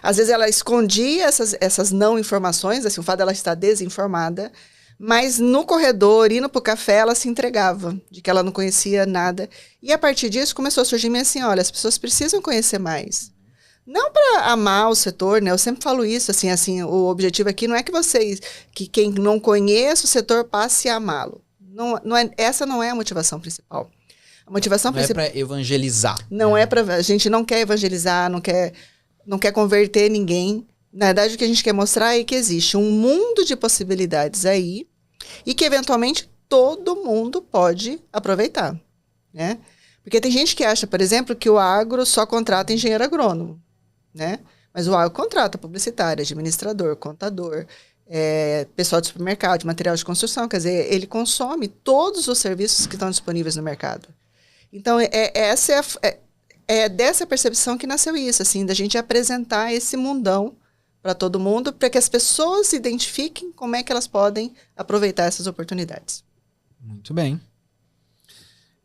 Às vezes ela escondia essas não informações, assim, o fato dela estar desinformada, mas no corredor, indo para o café, ela se entregava, de que ela não conhecia nada. E a partir disso começou a surgir assim, olha, as pessoas precisam conhecer mais. Não para amar o setor, né? Eu sempre falo isso, assim, o objetivo aqui não é que quem não conhece o setor passe a amá-lo. Essa não é a motivação principal. A motivação principal é para evangelizar. A gente não quer evangelizar, não quer converter ninguém. Na verdade, o que a gente quer mostrar é que existe um mundo de possibilidades aí e que, eventualmente, todo mundo pode aproveitar, né? Porque tem gente que acha, por exemplo, que o agro só contrata engenheiro agrônomo, né? Mas o agro contrata publicitário, administrador, contador, pessoal de supermercado, de material de construção. Quer dizer, ele consome todos os serviços que estão disponíveis no mercado. Então, é dessa percepção que nasceu isso, assim, da gente apresentar esse mundão para todo mundo, para que as pessoas identifiquem como é que elas podem aproveitar essas oportunidades. Muito bem.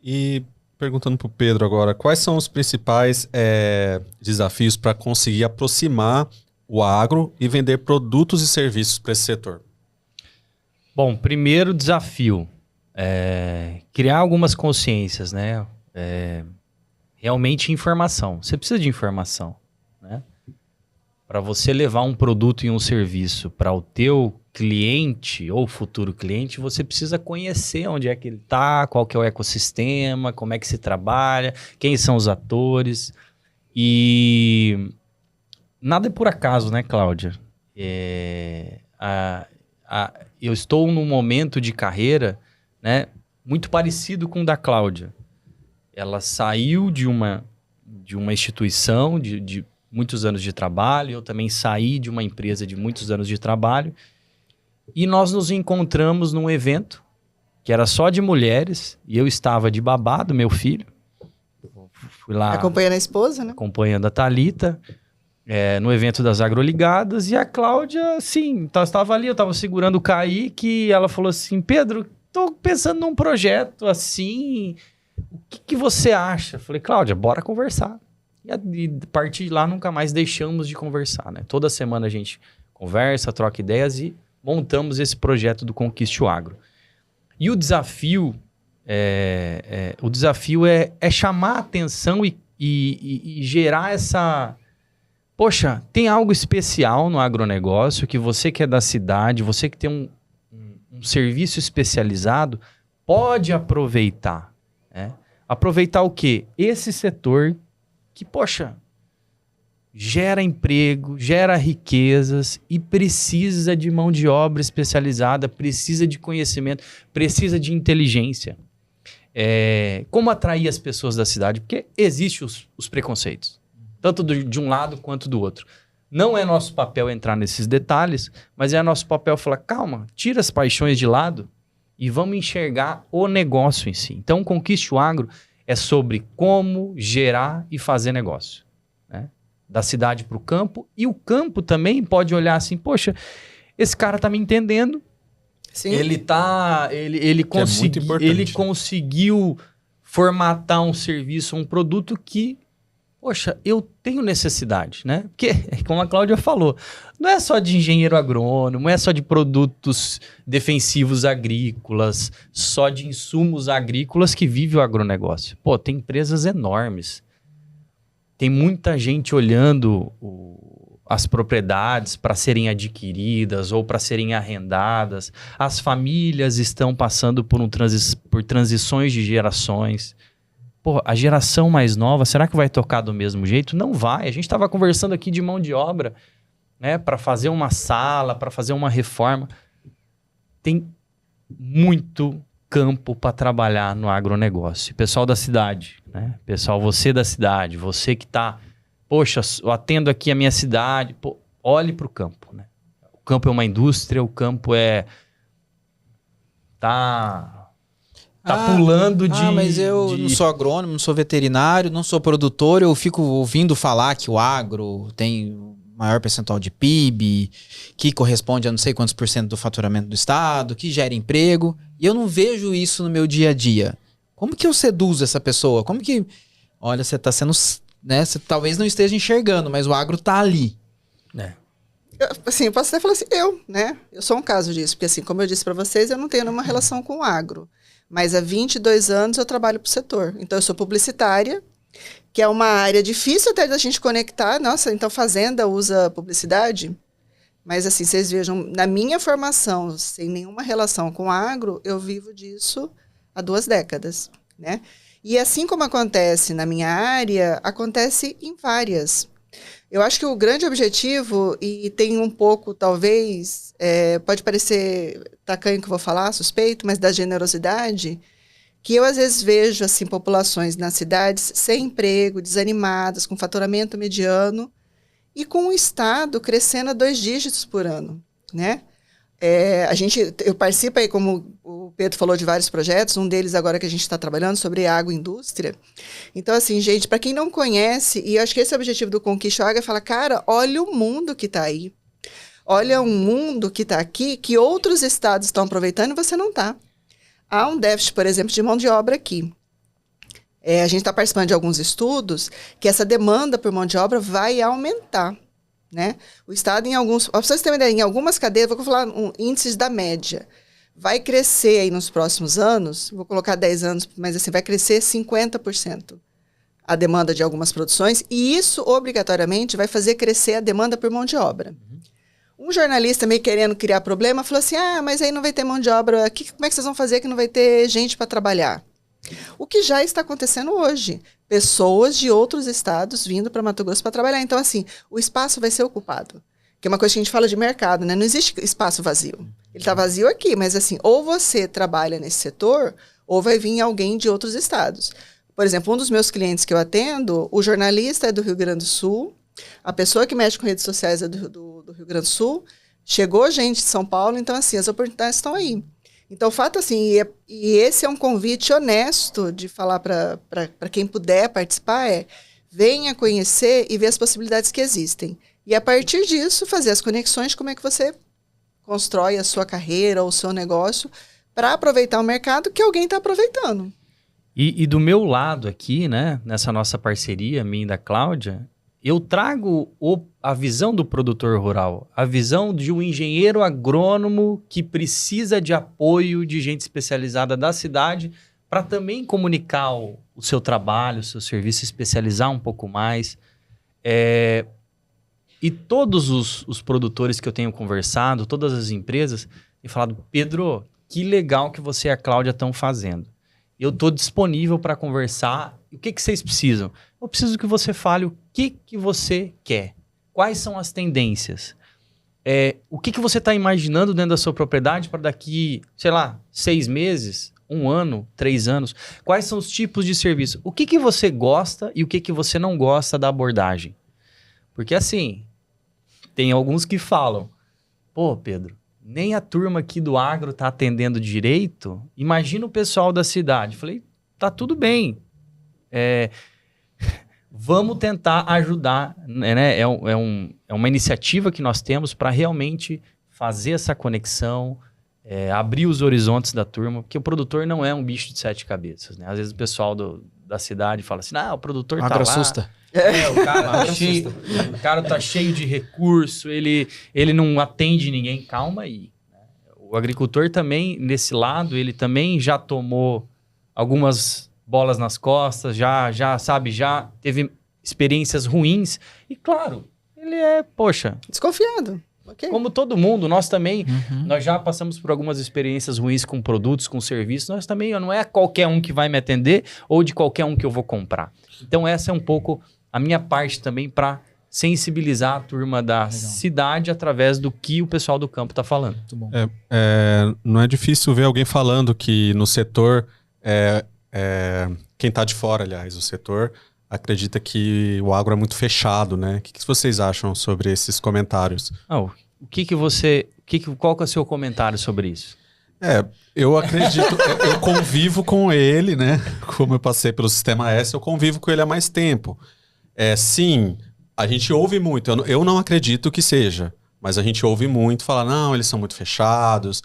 E perguntando para o Pedro agora, quais são os principais desafios para conseguir aproximar o agro e vender produtos e serviços para esse setor? Bom, primeiro desafio é criar algumas consciências, né? realmente informação. Você precisa de informação, né? Para você levar um produto e um serviço para o teu cliente ou futuro cliente, você precisa conhecer onde é que ele está, qual que é o ecossistema, como é que se trabalha, quem são os atores. E nada é por acaso, né, Cláudia? Eu estou num momento de carreira, né, muito parecido com o da Cláudia. Ela saiu de uma instituição de muitos anos de trabalho, eu também saí de uma empresa de muitos anos de trabalho, e nós nos encontramos num evento que era só de mulheres, e eu estava de babá do meu filho. Fui lá acompanhando a esposa, né? acompanhando a Thalita, no evento das Agroligadas, e a Cláudia, sim, estava ali, eu estava segurando o Kaique, e ela falou assim, Pedro, tô pensando num projeto assim, o que você acha? Eu falei, Cláudia, bora conversar. E a partir de lá, nunca mais deixamos de conversar, né? Toda semana a gente conversa, troca ideias e montamos esse projeto do Conquiste o Agro. E o desafio é chamar a atenção e gerar essa... Poxa, tem algo especial no agronegócio que você que é da cidade, você que tem um serviço especializado, pode aproveitar, né? Aproveitar o quê? Esse setor que, poxa, gera emprego, gera riquezas e precisa de mão de obra especializada, precisa de conhecimento, precisa de inteligência. Como atrair as pessoas da cidade? Porque existem os preconceitos, tanto de um lado quanto do outro. Não é nosso papel entrar nesses detalhes, mas é nosso papel falar, calma, tira as paixões de lado e vamos enxergar o negócio em si. Então, Conquiste o Agro é sobre como gerar e fazer negócio, né? Da cidade para o campo. E o campo também pode olhar assim, poxa, esse cara tá me entendendo. Sim. Ele conseguiu formatar um serviço, um produto que, poxa, eu tenho necessidade, né? Porque, como a Cláudia falou, não é só de engenheiro agrônomo, não é só de produtos defensivos agrícolas, só de insumos agrícolas que vive o agronegócio. Pô, tem empresas enormes. Tem muita gente olhando as propriedades para serem adquiridas ou para serem arrendadas. As famílias estão passando por transições de gerações. Pô, a geração mais nova, será que vai tocar do mesmo jeito? Não vai. A gente estava conversando aqui de mão de obra, né, para fazer uma sala, para fazer uma reforma. Tem muito campo para trabalhar no agronegócio. Pessoal da cidade, né? Pessoal, você da cidade, você que está, poxa, eu atendo aqui a minha cidade, pô, olhe para o campo, né? O campo é uma indústria, o campo tá pulando de... mas eu não sou agrônomo, não sou veterinário, não sou produtor, eu fico ouvindo falar que o agro tem maior percentual de PIB, que corresponde a não sei quantos % do faturamento do estado, que gera emprego, e eu não vejo isso no meu dia a dia. Como que eu seduzo essa pessoa? Como que... Olha, você está sendo... né? Você talvez não esteja enxergando, mas o agro está ali. Eu posso até falar assim, né? Eu sou um caso disso, porque assim, como eu disse para vocês, eu não tenho nenhuma relação com o agro. Mas há 22 anos eu trabalho para o setor. Então, eu sou publicitária, que é uma área difícil até da gente conectar. Nossa, então fazenda usa publicidade? Mas assim, vocês vejam, na minha formação, sem nenhuma relação com agro, eu vivo disso há 2 décadas, né? E assim como acontece na minha área, acontece em várias. Eu acho que o grande objetivo, e tem um pouco, talvez, pode parecer tacanho que eu vou falar, suspeito, mas da generosidade, que eu às vezes vejo assim, populações nas cidades sem emprego, desanimadas, com faturamento mediano, e com o Estado crescendo a 2 dígitos por ano, né? Eu participo aí, como o Pedro falou, de vários projetos, um deles agora que a gente está trabalhando sobre agroindústria. Então, assim, gente, para quem não conhece, e eu acho que esse é o objetivo do Conquiste o Agro, é falar, cara, olha o mundo que está aí. Olha um mundo que está aqui, que outros estados estão aproveitando e você não está. Há um déficit, por exemplo, de mão de obra aqui. A gente está participando de alguns estudos que essa demanda por mão de obra vai aumentar, né? O Estado, para vocês terem uma ideia, em algumas cadeias, vou falar índices da média, vai crescer aí nos próximos anos, vou colocar 10 anos, mas assim, vai crescer 50% a demanda de algumas produções, e isso obrigatoriamente vai fazer crescer a demanda por mão de obra. Um jornalista meio querendo criar problema falou assim, mas aí não vai ter mão de obra, como é que vocês vão fazer que não vai ter gente para trabalhar? O que já está acontecendo hoje, pessoas de outros estados vindo para Mato Grosso para trabalhar. Então, assim, o espaço vai ser ocupado. Que é uma coisa que a gente fala de mercado, né? Não existe espaço vazio. Ele está vazio aqui, mas assim, ou você trabalha nesse setor, ou vai vir alguém de outros estados. Por exemplo, um dos meus clientes que eu atendo, o jornalista é do Rio Grande do Sul, a pessoa que mexe com redes sociais é do Rio Grande do Sul, chegou gente de São Paulo, então assim, as oportunidades estão aí. Então, o fato assim, e esse é um convite honesto de falar para quem puder participar, venha conhecer e ver as possibilidades que existem. E a partir disso, fazer as conexões de como é que você constrói a sua carreira ou o seu negócio para aproveitar o mercado que alguém está aproveitando. E do meu lado aqui, né, nessa nossa parceria, minha e da Cláudia, eu trago a visão do produtor rural, a visão de um engenheiro agrônomo que precisa de apoio de gente especializada da cidade para também comunicar o seu trabalho, o seu serviço, especializar um pouco mais. E todos os produtores que eu tenho conversado, todas as empresas, têm falado, Pedro, que legal que você e a Cláudia estão fazendo. Eu estou disponível para conversar. O que vocês precisam? Eu preciso que você fale o que você quer. Quais são as tendências? O que você está imaginando dentro da sua propriedade para daqui, sei lá, 6 meses, 1 ano, 3 anos? Quais são os tipos de serviço? O que você gosta e o que você não gosta da abordagem? Porque assim, tem alguns que falam, pô, Pedro, nem a turma aqui do agro está atendendo direito. Imagina o pessoal da cidade. Falei, tá tudo bem. Vamos tentar ajudar, né? É uma iniciativa que nós temos para realmente fazer essa conexão, abrir os horizontes da turma, porque o produtor não é um bicho de 7 cabeças, né? Às vezes o pessoal da cidade fala assim, o produtor tá lá... assusta. O cara tá cheio de recurso, ele não atende ninguém. Calma aí. Né? O agricultor também, nesse lado, ele também já tomou algumas bolas nas costas, já teve experiências ruins. E claro, ele desconfiado. Okay. Como todo mundo, nós também, nós já passamos por algumas experiências ruins com produtos, com serviços. Nós também, não é qualquer um que vai me atender ou de qualquer um que eu vou comprar. Então essa é um pouco a minha parte também para sensibilizar a turma da cidade através do que o pessoal do campo está falando. Muito bom. Não é difícil ver alguém falando que no setor, quem está de fora, aliás, o setor, acredita que o agro é muito fechado, né? O que vocês acham sobre esses comentários? Qual que é o seu comentário sobre isso? Eu acredito, eu convivo com ele, né? Como eu passei pelo Sistema S, eu convivo com ele há mais tempo. Sim, a gente ouve muito, eu não acredito que seja, mas a gente ouve muito falar, não, eles são muito fechados,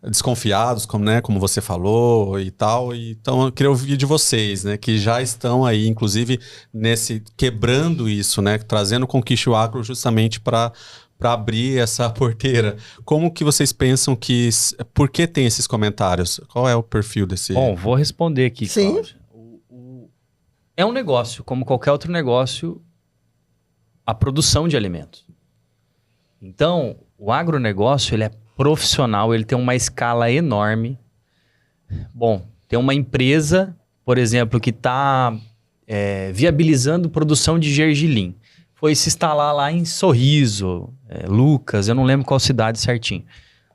desconfiados, como você falou e tal. Então eu queria ouvir de vocês, né, que já estão aí, inclusive, quebrando isso, né, trazendo Conquiste o Agro justamente para abrir essa porteira. Como que vocês pensam por que tem esses comentários? Qual é o perfil desse... Bom, vou responder aqui, Sim. Cláudia. É um negócio, como qualquer outro negócio, a produção de alimentos. Então, o agronegócio, ele é profissional, ele tem uma escala enorme. Bom, tem uma empresa, por exemplo, que está viabilizando produção de gergelim. Foi se instalar lá em Sorriso, Lucas, eu não lembro qual cidade certinho.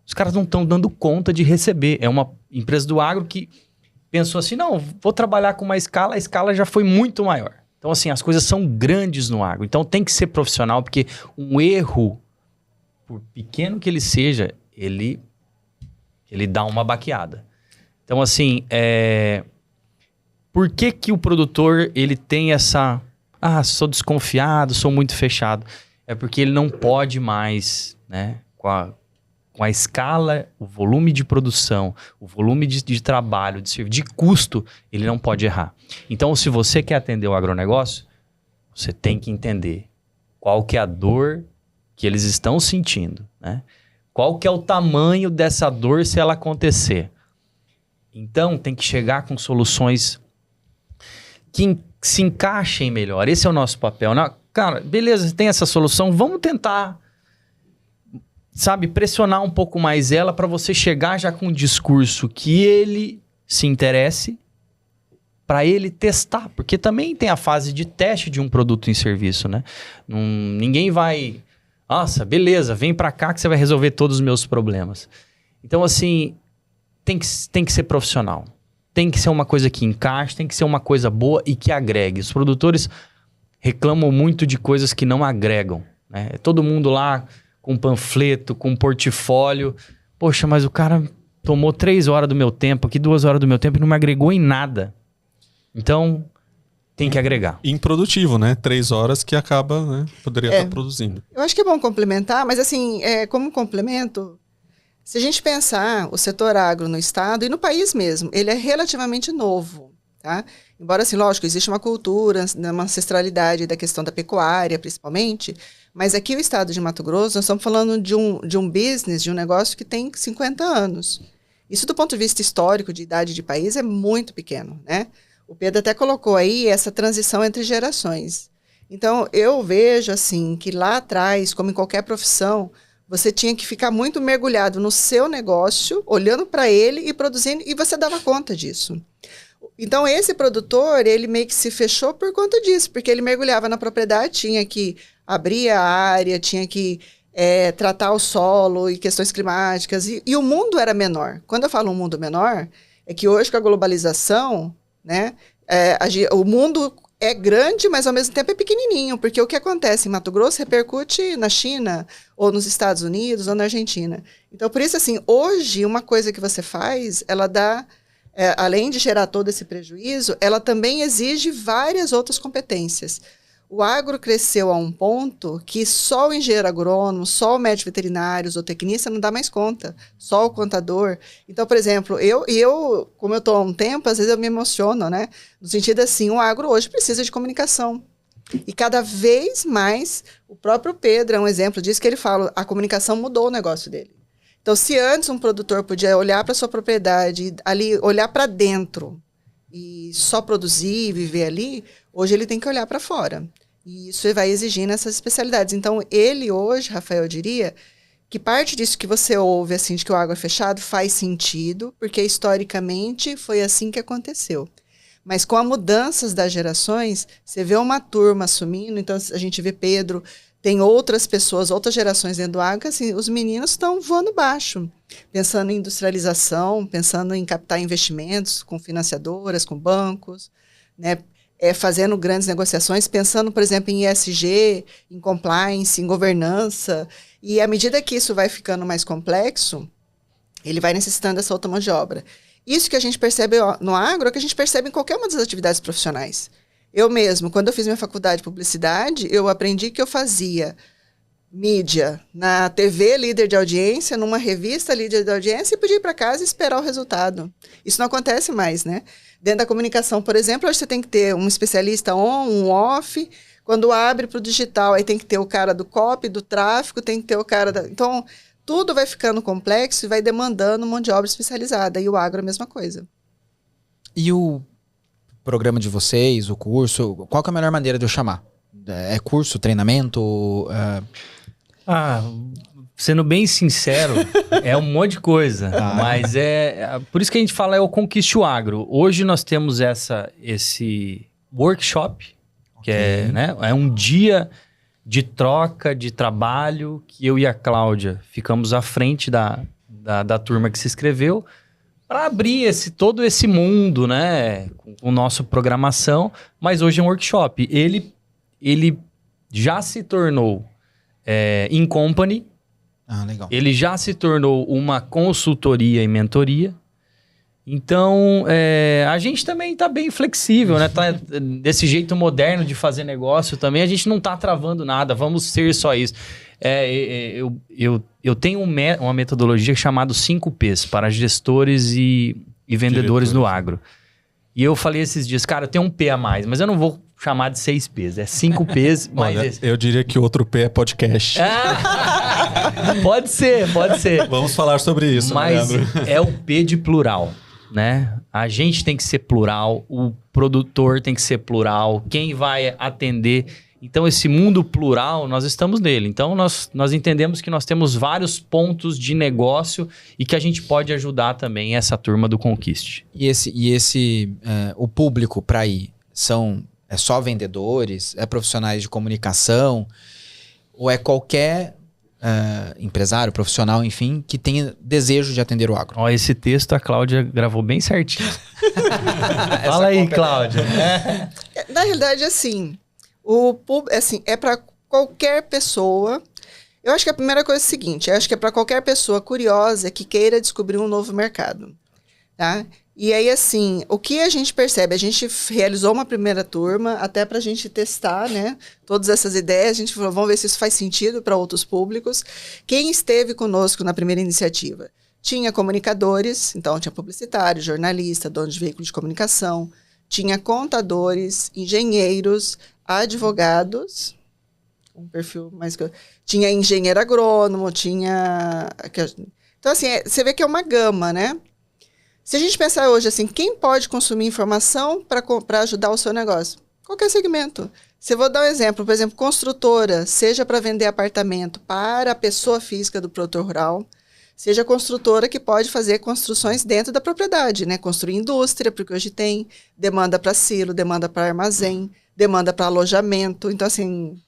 Os caras não estão dando conta de receber. É uma empresa do agro que pensou assim, não, vou trabalhar com uma escala, a escala já foi muito maior. Então, assim, as coisas são grandes no agro. Então, tem que ser profissional, porque um erro, por pequeno que ele seja, ele dá uma baqueada. Então, assim, por que o produtor ele tem essa... sou desconfiado, sou muito fechado. É porque ele não pode mais, né, com a escala, o volume de produção, o volume de trabalho, de custo, ele não pode errar. Então, se você quer atender o agronegócio, você tem que entender qual que é a dor que eles estão sentindo, né? Qual que é o tamanho dessa dor se ela acontecer? Então, tem que chegar com soluções que se encaixem melhor. Esse é o nosso papel. Cara, beleza, tem essa solução, vamos tentar, sabe, pressionar um pouco mais ela para você chegar já com um discurso que ele se interesse, para ele testar. Porque também tem a fase de teste de um produto em serviço, né? Ninguém vai... Nossa, beleza, vem para cá que você vai resolver todos os meus problemas. Então, assim, tem que ser profissional. Tem que ser uma coisa que encaixe, tem que ser uma coisa boa e que agregue. Os produtores reclamam muito de coisas que não agregam, né? Todo mundo lá com panfleto, com portfólio. Poxa, mas o cara tomou 3 horas do meu tempo, aqui 2 horas do meu tempo e não me agregou em nada. Então... tem que agregar. Improdutivo, né? 3 horas que acaba, né? Poderia estar produzindo. Eu acho que é bom complementar, mas assim, como complemento, se a gente pensar o setor agro no estado e no país mesmo, ele é relativamente novo, tá? Embora, assim, lógico, existe uma cultura, uma ancestralidade da questão da pecuária, principalmente, mas aqui o estado de Mato Grosso, nós estamos falando de um business, de um negócio que tem 50 anos. Isso, do ponto de vista histórico, de idade de país, é muito pequeno, né? O Pedro até colocou aí essa transição entre gerações. Então, eu vejo, assim, que lá atrás, como em qualquer profissão, você tinha que ficar muito mergulhado no seu negócio, olhando para ele e produzindo, e você dava conta disso. Então, esse produtor, ele meio que se fechou por conta disso, porque ele mergulhava na propriedade, tinha que abrir a área, tinha que tratar o solo e questões climáticas, e o mundo era menor. Quando eu falo um mundo menor, é que hoje com a globalização... né? O mundo é grande, mas ao mesmo tempo é pequenininho, porque o que acontece em Mato Grosso repercute na China, ou nos Estados Unidos, ou na Argentina. Então, por isso, assim, hoje, uma coisa que você faz, ela dá, além de gerar todo esse prejuízo, ela também exige várias outras competências. O agro cresceu a um ponto que só o engenheiro agrônomo, só o médico veterinário, o zootecnista não dá mais conta, só o contador. Então, por exemplo, eu como eu estou há um tempo, às vezes eu me emociono, né? No sentido assim, o agro hoje precisa de comunicação. E cada vez mais, o próprio Pedro é um exemplo disso, que ele fala, a comunicação mudou o negócio dele. Então, se antes um produtor podia olhar para a sua propriedade, ali olhar para dentro e só produzir, viver ali, hoje ele tem que olhar para fora. E isso vai exigindo essas especialidades. Então, ele hoje, Rafael, eu diria que parte disso que você ouve, assim, de que o agro é fechado, faz sentido, porque historicamente foi assim que aconteceu. Mas com as mudanças das gerações, você vê uma turma assumindo, então a gente vê Pedro, tem outras pessoas, outras gerações dentro do agro, que assim, os meninos estão voando baixo, pensando em industrialização, pensando em captar investimentos com financiadoras, com bancos, né? Fazendo grandes negociações, pensando, por exemplo, em ESG, em compliance, em governança. E à medida que isso vai ficando mais complexo, ele vai necessitando dessa outra mão de obra. Isso que a gente percebe no agro é que a gente percebe em qualquer uma das atividades profissionais. Eu mesmo, quando eu fiz minha faculdade de publicidade, eu aprendi que eu fazia mídia na TV, líder de audiência, numa revista, líder de audiência, e podia ir para casa e esperar o resultado. Isso não acontece mais, né? Dentro da comunicação, por exemplo, hoje você tem que ter um especialista on, um off. Quando abre para o digital, aí tem que ter o cara do copy, do tráfego, tem que ter o cara da... Então, tudo vai ficando complexo e vai demandando mão de obra especializada. E o agro é a mesma coisa. E o programa de vocês, o curso, qual que é a melhor maneira de eu chamar? É curso, treinamento? Sendo bem sincero, é um monte de coisa, mas por isso que a gente fala é o Conquiste o Agro. Hoje nós temos esse workshop, que é um dia de troca, de trabalho, que eu e a Cláudia ficamos à frente da turma que se inscreveu, para abrir todo esse mundo, né, com nossa programação, mas hoje é um workshop. Ele já se tornou in company. Legal. Ele já se tornou uma consultoria e mentoria. Então, a gente também está bem flexível, né? Tá desse jeito moderno de fazer negócio também. A gente não está travando nada. Vamos ser só isso. Eu tenho uma metodologia chamada 5Ps para gestores e vendedores no agro. E eu falei esses dias, cara, eu tenho um P a mais, mas eu não vou chamar de 6 P's. É 5 P's, mas... Olha, eu diria que o outro P é podcast. Pode ser. Vamos falar sobre isso, Mas Leandro. é o P de plural, né? A gente tem que ser plural, o produtor tem que ser plural, quem vai atender... Então, esse mundo plural, nós estamos nele. Então, nós entendemos que nós temos vários pontos de negócio e que a gente pode ajudar também essa turma do Conquiste. O público para ir é só vendedores, é profissionais de comunicação, ou é qualquer empresário, profissional, enfim, que tenha desejo de atender o agro? Ó, esse texto a Cláudia gravou bem certinho. Fala aí, Cláudia. Na realidade, assim... é para qualquer pessoa. Eu acho que a primeira coisa é a seguinte, eu acho que é para qualquer pessoa curiosa que queira descobrir um novo mercado, tá? E aí, assim, o que a gente percebe? A gente realizou uma primeira turma, até para a gente testar, né? Todas essas ideias, a gente falou, vamos ver se isso faz sentido para outros públicos. Quem esteve conosco na primeira iniciativa? Tinha comunicadores, então tinha publicitário, jornalista, dono de veículo de comunicação, tinha contadores, engenheiros, advogados, um perfil mais... Tinha engenheiro agrônomo, tinha... Então, assim, você vê que é uma gama, né? Se a gente pensar hoje, assim, quem pode consumir informação para ajudar o seu negócio? Qualquer segmento. Se eu vou dar um exemplo, por exemplo, construtora, seja para vender apartamento para a pessoa física do produtor rural, seja construtora que pode fazer construções dentro da propriedade, né? Construir indústria, porque hoje tem demanda para silo, demanda para armazém, demanda para alojamento. Então, assim,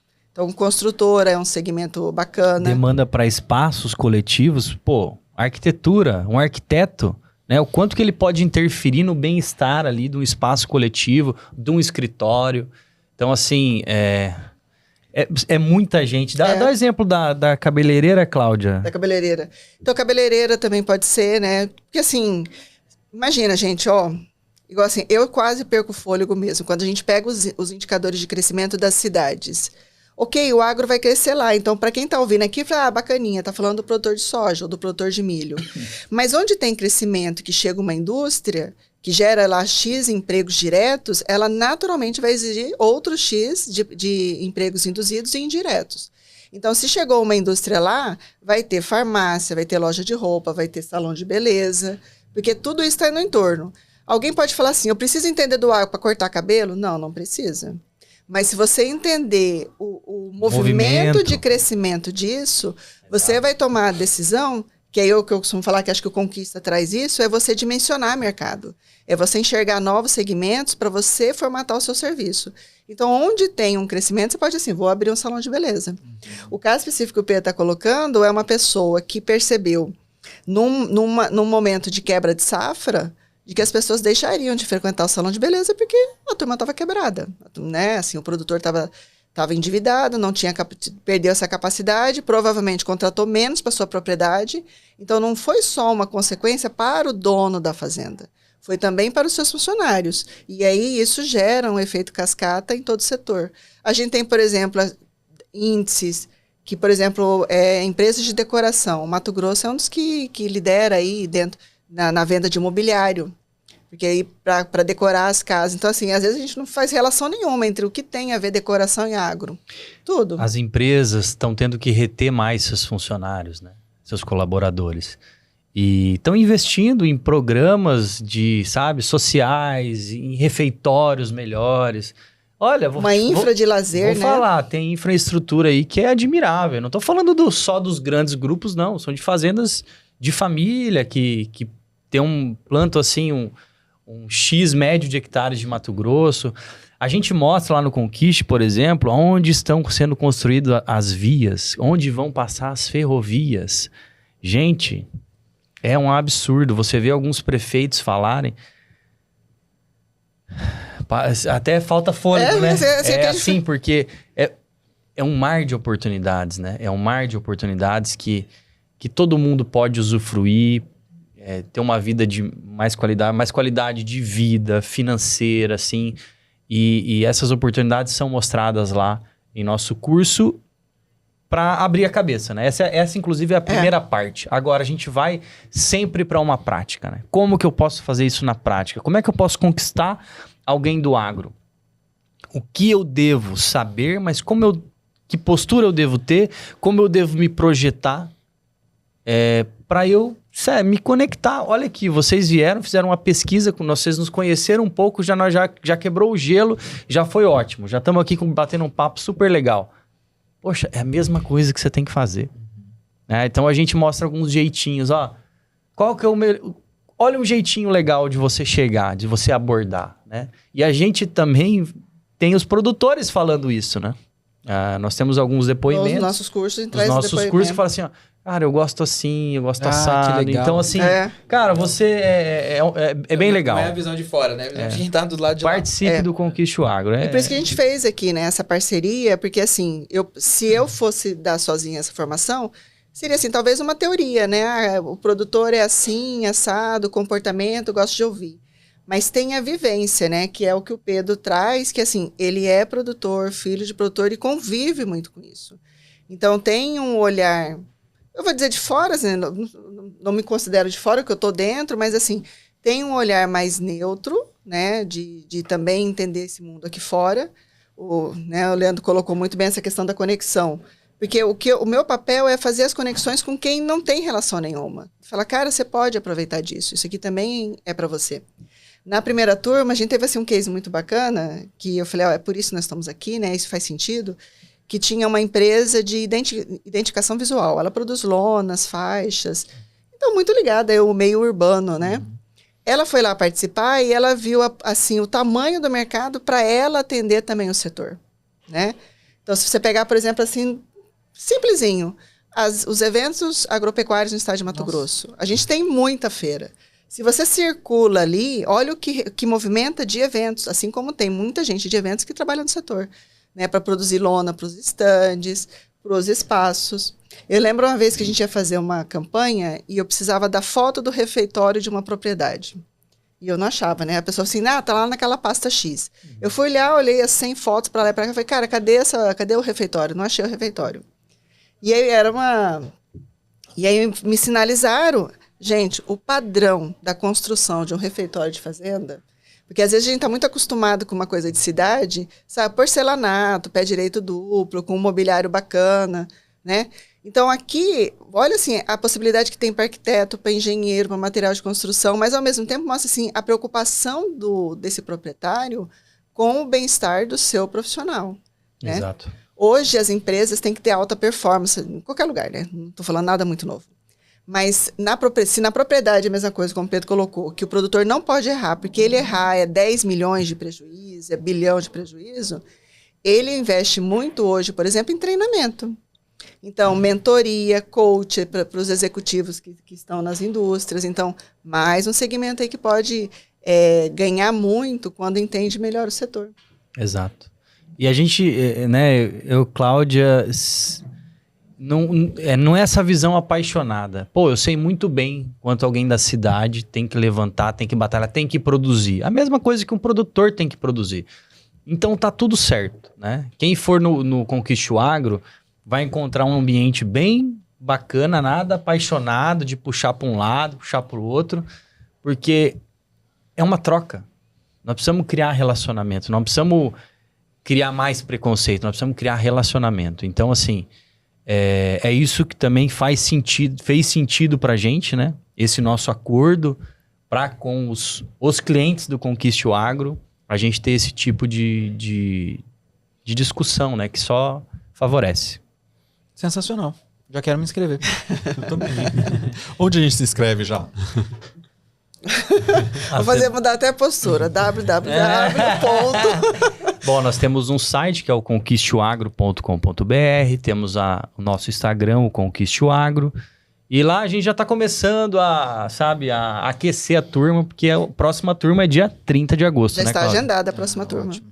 construtora é um segmento bacana. Demanda para espaços coletivos. Pô, arquitetura, um arquiteto, né? O quanto que ele pode interferir no bem-estar ali de um espaço coletivo, de um escritório. Então, assim, é muita gente. Dá um exemplo da cabeleireira, Cláudia. Da cabeleireira. Então, cabeleireira também pode ser, né? Porque, assim, imagina, gente, ó... Igual assim, eu quase perco o fôlego mesmo, quando a gente pega os indicadores de crescimento das cidades. Ok, o agro vai crescer lá, então para quem está ouvindo aqui, fala, bacaninha, tá falando do produtor de soja ou do produtor de milho. Mas onde tem crescimento, que chega uma indústria, que gera lá X empregos diretos, ela naturalmente vai exigir outros X de empregos induzidos e indiretos. Então, se chegou uma indústria lá, vai ter farmácia, vai ter loja de roupa, vai ter salão de beleza, porque tudo isso está no entorno. Alguém pode falar assim, eu preciso entender do agro para cortar cabelo? Não, não precisa. Mas se você entender o movimento de crescimento disso, você vai tomar a decisão, que é o que eu costumo falar, que acho que o Conquista traz isso, é você dimensionar mercado. É você enxergar novos segmentos para você formatar o seu serviço. Então, onde tem um crescimento, você pode assim, vou abrir um salão de beleza. O caso específico que o Pedro está colocando é uma pessoa que percebeu, num momento de quebra de safra, de que as pessoas deixariam de frequentar o salão de beleza porque a turma estava quebrada, né? Assim, o produtor estava endividado, perdeu essa capacidade, provavelmente contratou menos para sua propriedade. Então, não foi só uma consequência para o dono da fazenda, foi também para os seus funcionários. E aí, isso gera um efeito cascata em todo o setor. A gente tem, por exemplo, índices que, por exemplo, empresas de decoração. O Mato Grosso é um dos que lidera aí dentro... Na venda de imobiliário, porque aí para decorar as casas. Então, assim, às vezes a gente não faz relação nenhuma entre o que tem a ver decoração e agro. Tudo. As empresas estão tendo que reter mais seus funcionários, né? Seus colaboradores. E estão investindo em programas sociais, em refeitórios melhores. Olha, de lazer, né? Vou falar, tem infraestrutura aí que é admirável. Eu não estou falando só dos grandes grupos, não. São de fazendas de família que plantam assim um X médio de hectares de Mato Grosso. A gente mostra lá no Conquiste, por exemplo, onde estão sendo construídas as vias, onde vão passar as ferrovias. Gente, é um absurdo. Você vê alguns prefeitos falarem... Até falta fôlego, né? Assim, porque é um mar de oportunidades, né? É um mar de oportunidades que todo mundo pode usufruir, ter uma vida de mais qualidade de vida, financeira, assim. E essas oportunidades são mostradas lá em nosso curso para abrir a cabeça, né? Essa inclusive, é a primeira parte. Agora, a gente vai sempre para uma prática, né? Como que eu posso fazer isso na prática? Como é que eu posso conquistar alguém do agro? o que eu devo saber, mas que postura eu devo ter, como eu devo me projetar para eu me conectar. Olha aqui, vocês vieram, fizeram uma pesquisa, vocês nos conheceram um pouco, nós já quebrou o gelo, já foi ótimo. Já estamos aqui batendo um papo super legal. Poxa, é a mesma coisa que você tem que fazer. Então a gente mostra alguns jeitinhos. Ó, qual que é olha um jeitinho legal de você chegar, de você abordar. Né? E a gente também tem os produtores falando isso, né? Nós temos alguns depoimentos. Nos nossos cursos, nos nossos cursos que falam assim, ó, cara, eu gosto assim, eu gosto assado. Então, assim, cara, você é bem legal. Não é a visão de fora, né? A visão de quem tá do lado de lá. Participe do Conquiste o Agro. E por isso que a gente fez aqui, né, essa parceria, porque assim, se eu fosse dar sozinha essa formação, seria assim, talvez uma teoria, né? O produtor é assim, assado, comportamento, gosto de ouvir. Mas tem a vivência, né? Que é o que o Pedro traz, que assim, ele é produtor, filho de produtor e convive muito com isso. Então tem um olhar, eu vou dizer de fora, assim, não me considero de fora, que eu tô dentro, mas assim, tem um olhar mais neutro, né? De também entender esse mundo aqui fora. O Leandro colocou muito bem essa questão da conexão. Porque o meu papel é fazer as conexões com quem não tem relação nenhuma. Fala, cara, você pode aproveitar disso. Isso aqui também é para você. Na primeira turma, a gente teve assim, um case muito bacana, que eu falei, é por isso que nós estamos aqui, né? Isso faz sentido. Que tinha uma empresa de identificação visual. Ela produz lonas, faixas. Então, muito ligada ao meio urbano, né? Ela foi lá participar e ela viu, assim, o tamanho do mercado para ela atender também o setor, né? Então, se você pegar, por exemplo, assim, simplesinho, os eventos agropecuários no estado de Mato Grosso. A gente tem muita feira. Se você circula ali, olha o que movimenta de eventos, assim como tem muita gente de eventos que trabalha no setor, né, para produzir lona para os estandes, para os espaços. Eu lembro uma vez que a gente ia fazer uma campanha e eu precisava da foto do refeitório de uma propriedade. E eu não achava, né? A pessoa assim, tá lá naquela pasta X. Eu fui olhar, olhei as 100 fotos para lá e para cá, falei, cara, cadê o refeitório? Não achei o refeitório. E aí me sinalizaram, gente, o padrão da construção de um refeitório de fazenda, porque às vezes a gente está muito acostumado com uma coisa de cidade, sabe, porcelanato, pé direito duplo, com um mobiliário bacana, né? Então aqui, olha assim, a possibilidade que tem para arquiteto, para engenheiro, para material de construção, mas ao mesmo tempo mostra assim, a preocupação desse proprietário com o bem-estar do seu profissional. Né? Exato. Hoje as empresas têm que ter alta performance em qualquer lugar, né? Não estou falando nada muito novo. Mas se na propriedade é a mesma coisa, como o Pedro colocou, que o produtor não pode errar, porque ele errar é 10 milhões de prejuízo, é bilhão de prejuízo, ele investe muito hoje, por exemplo, em treinamento. Então, mentoria, coach para os executivos que estão nas indústrias. Então, mais um segmento aí que pode ganhar muito quando entende melhor o setor. Exato. E a gente, né, Cláudia, não é essa visão apaixonada. Pô, eu sei muito bem quanto alguém da cidade tem que levantar, tem que batalhar, tem que produzir. A mesma coisa que um produtor tem que produzir. Então tá tudo certo, né? Quem for no Conquiste o Agro vai encontrar um ambiente bem bacana, nada apaixonado de puxar para um lado, puxar para o outro, porque é uma troca. Nós precisamos criar relacionamento, não precisamos criar mais preconceito, nós precisamos criar relacionamento. Então, assim, é isso que também fez sentido pra gente, né? Esse nosso acordo para com os clientes do Conquiste o Agro, a gente ter esse tipo de discussão, né? Que só favorece. Sensacional. Já quero me inscrever. Eu também. Onde a gente se inscreve já? Vou mudar até a postura. www. Bom, nós temos um site que é o conquisteoagro.com.br, temos o nosso Instagram, o Conquiste o Agro, e lá a gente já está começando a aquecer a turma, porque a próxima turma é dia 30 de agosto, já né, está Cláudia? agendada a próxima turma. Ótimo.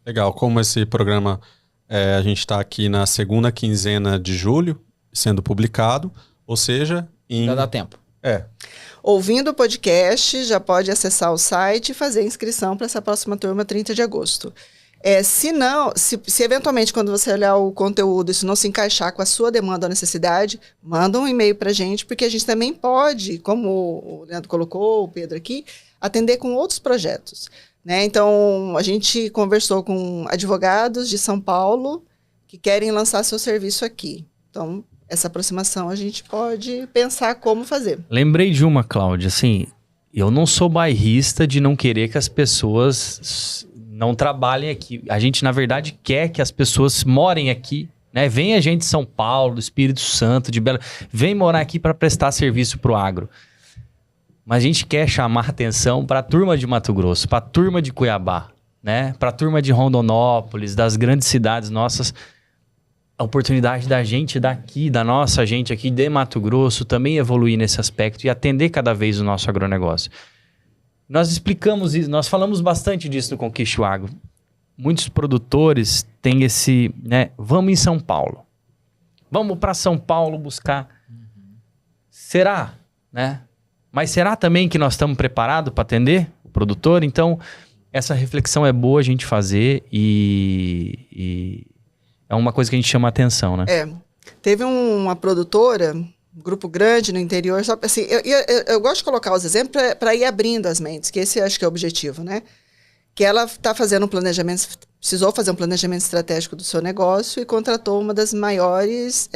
Legal, como esse programa, a gente está aqui na segunda quinzena de julho, sendo publicado, ou seja... Já dá tempo. Ouvindo o podcast, já pode acessar o site e fazer a inscrição para essa próxima turma, 30 de agosto. Se não, se eventualmente quando você olhar o conteúdo, isso não se encaixar com a sua demanda ou necessidade, manda um e-mail para a gente, porque a gente também pode, como o Leandro colocou, o Pedro aqui, atender com outros projetos, né? Então, a gente conversou com advogados de São Paulo que querem lançar seu serviço aqui. Então, essa aproximação a gente pode pensar como fazer. Lembrei de uma, Cláudia, assim, eu não sou bairrista de não querer que as pessoas não trabalhem aqui. A gente, na verdade, quer que as pessoas morem aqui, né? Vem a gente de São Paulo, do Espírito Santo, de Belo... Vem morar aqui para prestar serviço para o agro. Mas a gente quer chamar atenção para a turma de Mato Grosso, para a turma de Cuiabá, né? Para a turma de Rondonópolis, das grandes cidades nossas. A oportunidade da gente daqui, da nossa gente aqui de Mato Grosso, também evoluir nesse aspecto e atender cada vez o nosso agronegócio. Nós explicamos isso, nós falamos bastante disso no Conquiste o Agro. Muitos produtores têm esse, né? Vamos em São Paulo. Vamos para São Paulo buscar. Será, né? Mas será também que nós estamos preparados para atender o produtor? Então, essa reflexão é boa a gente fazer e é uma coisa que a gente chama a atenção, né? Teve uma produtora, um grupo grande no interior, só assim, eu gosto de colocar os exemplos para ir abrindo as mentes, que esse acho que é o objetivo, né? Que ela está fazendo um planejamento, precisou fazer um planejamento estratégico do seu negócio e contratou uma das maiores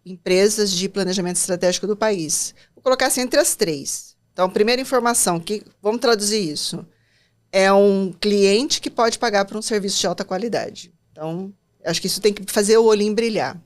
empresas de planejamento estratégico do país. Vou colocar assim entre as 3. Então, primeira informação, vamos traduzir isso. É um cliente que pode pagar por um serviço de alta qualidade. Então, acho que isso tem que fazer o olhinho brilhar.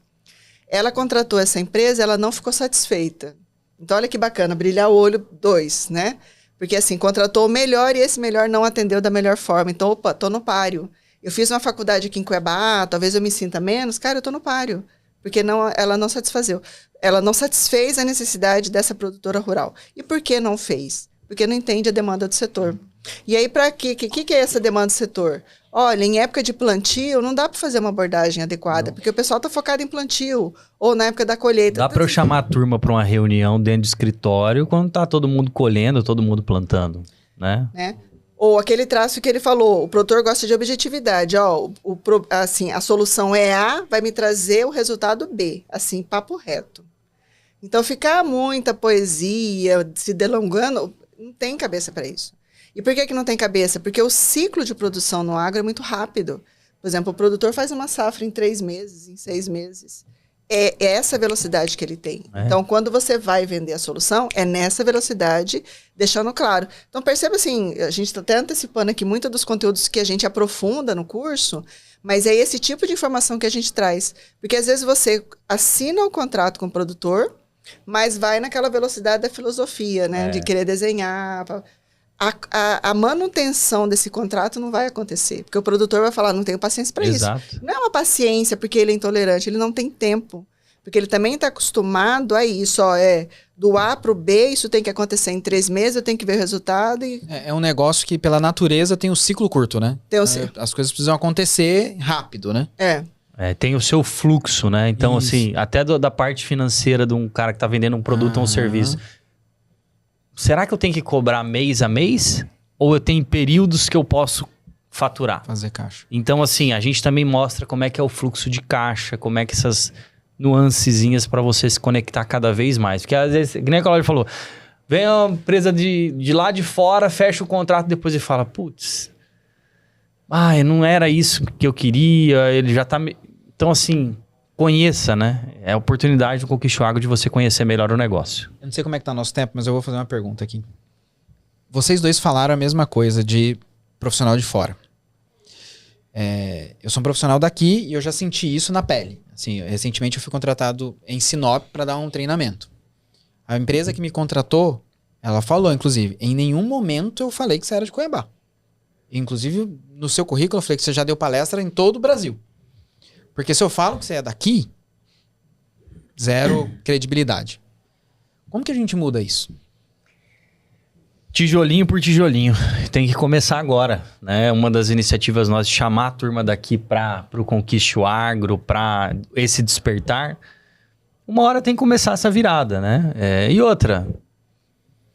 Ela contratou essa empresa, ela não ficou satisfeita. Então, olha que bacana, brilhar o olho 2, né? Porque, assim, contratou o melhor e esse melhor não atendeu da melhor forma. Então, opa, tô no páreo. Eu fiz uma faculdade aqui em Cuiabá, talvez eu me sinta menos. Cara, eu tô no páreo. Porque ela não satisfazeu. Ela não satisfez a necessidade dessa produtora rural. E por que não fez? Porque não entende a demanda do setor. E aí, para quê? O que é essa demanda do setor? Olha, em época de plantio, não dá para fazer uma abordagem adequada, porque o pessoal está focado em plantio, ou na época da colheita. Dá para eu chamar a turma para uma reunião dentro do escritório quando tá todo mundo colhendo, todo mundo plantando, né? Ou aquele traço que ele falou, o produtor gosta de objetividade. Ó, assim, a solução é A, vai me trazer o resultado B. Assim, papo reto. Então, ficar muita poesia, se delongando, não tem cabeça para isso. E por que não tem cabeça? Porque o ciclo de produção no agro é muito rápido. Por exemplo, o produtor faz uma safra em 3 meses, em 6 meses. É essa velocidade que ele tem. Então, quando você vai vender a solução, é nessa velocidade, deixando claro. Então, perceba assim, a gente está até antecipando aqui muito dos conteúdos que a gente aprofunda no curso, mas é esse tipo de informação que a gente traz. Porque, às vezes, você assina o contrato com o produtor, mas vai naquela velocidade da filosofia, né? De querer desenhar... A manutenção desse contrato não vai acontecer, porque o produtor vai falar, não tenho paciência para isso. Não é uma paciência porque ele é intolerante, ele não tem tempo, porque ele também está acostumado a isso, do A para o B, isso tem que acontecer em 3 meses, eu tenho que ver o resultado. É um negócio que, pela natureza, tem um ciclo curto, né? As coisas precisam acontecer rápido, né? Tem o seu fluxo, né? Então, assim, até da parte financeira de um cara que está vendendo um produto ou um serviço. Será que eu tenho que cobrar mês a mês? Ou eu tenho períodos que eu posso faturar? Fazer caixa. Então, assim, a gente também mostra como é que é o fluxo de caixa, como é que essas nuancezinhas para você se conectar cada vez mais. Porque às vezes, que nem a Cláudia falou, vem uma empresa de lá de fora, fecha o contrato, depois ele fala, putz, não era isso que eu queria, ele já tá... Então, assim... Conheça, né? É a oportunidade do Conquiste o Agro de você conhecer melhor o negócio. Eu não sei como é que tá o nosso tempo, mas eu vou fazer uma pergunta aqui. Vocês dois falaram a mesma coisa de profissional de fora. Eu sou um profissional daqui e eu já senti isso na pele. Assim, recentemente eu fui contratado em Sinop para dar um treinamento. A empresa que me contratou, ela falou, inclusive, em nenhum momento eu falei que você era de Cuiabá. Inclusive, no seu currículo eu falei que você já deu palestra em todo o Brasil. Porque se eu falo que você é daqui, zero credibilidade. Como que a gente muda isso? Tijolinho por tijolinho. Tem que começar agora, né? Uma das iniciativas nossas de chamar a turma daqui para o Conquiste o Agro, para esse despertar. Uma hora tem que começar essa virada, né? E outra.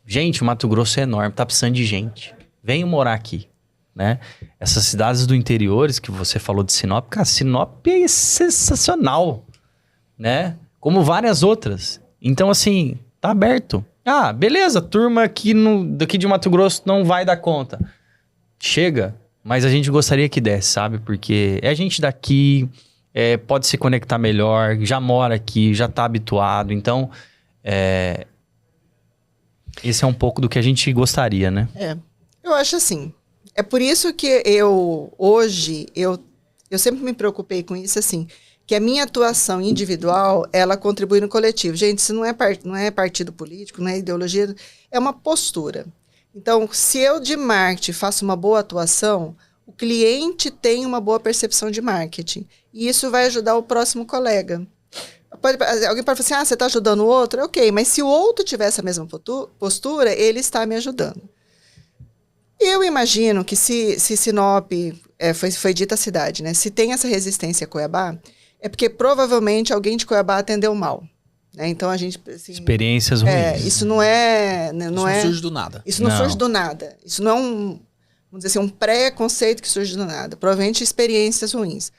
Gente, o Mato Grosso é enorme, tá precisando de gente. Venham morar aqui. né? Essas cidades do interior que você falou de Sinop, cara, Sinop é sensacional, né? Como várias outras. Então, assim, tá aberto. Ah, beleza, turma aqui daqui de Mato Grosso não vai dar conta. Chega, mas a gente gostaria que desse, sabe? Porque é gente daqui, pode se conectar melhor, já mora aqui, já tá habituado. Então, esse é um pouco do que a gente gostaria, né? Eu acho assim. É por isso que eu sempre me preocupei com isso, assim, que a minha atuação individual, ela contribui no coletivo. Gente, isso não é partido político, não é ideologia, é uma postura. Então, se eu de marketing faço uma boa atuação, o cliente tem uma boa percepção de marketing. E isso vai ajudar o próximo colega. Alguém pode falar assim, você está ajudando o outro? Ok, mas se o outro tiver essa mesma postura, ele está me ajudando. Eu imagino que se Sinop, foi dita a cidade, né? Se tem essa resistência a Cuiabá, é porque provavelmente alguém de Cuiabá atendeu mal. Né? Então a gente... Assim, experiências ruins. Isso não é... Não surge do nada. Isso não surge do nada. Isso não é vamos dizer assim, um pré-conceito que surge do nada. Provavelmente experiências ruins.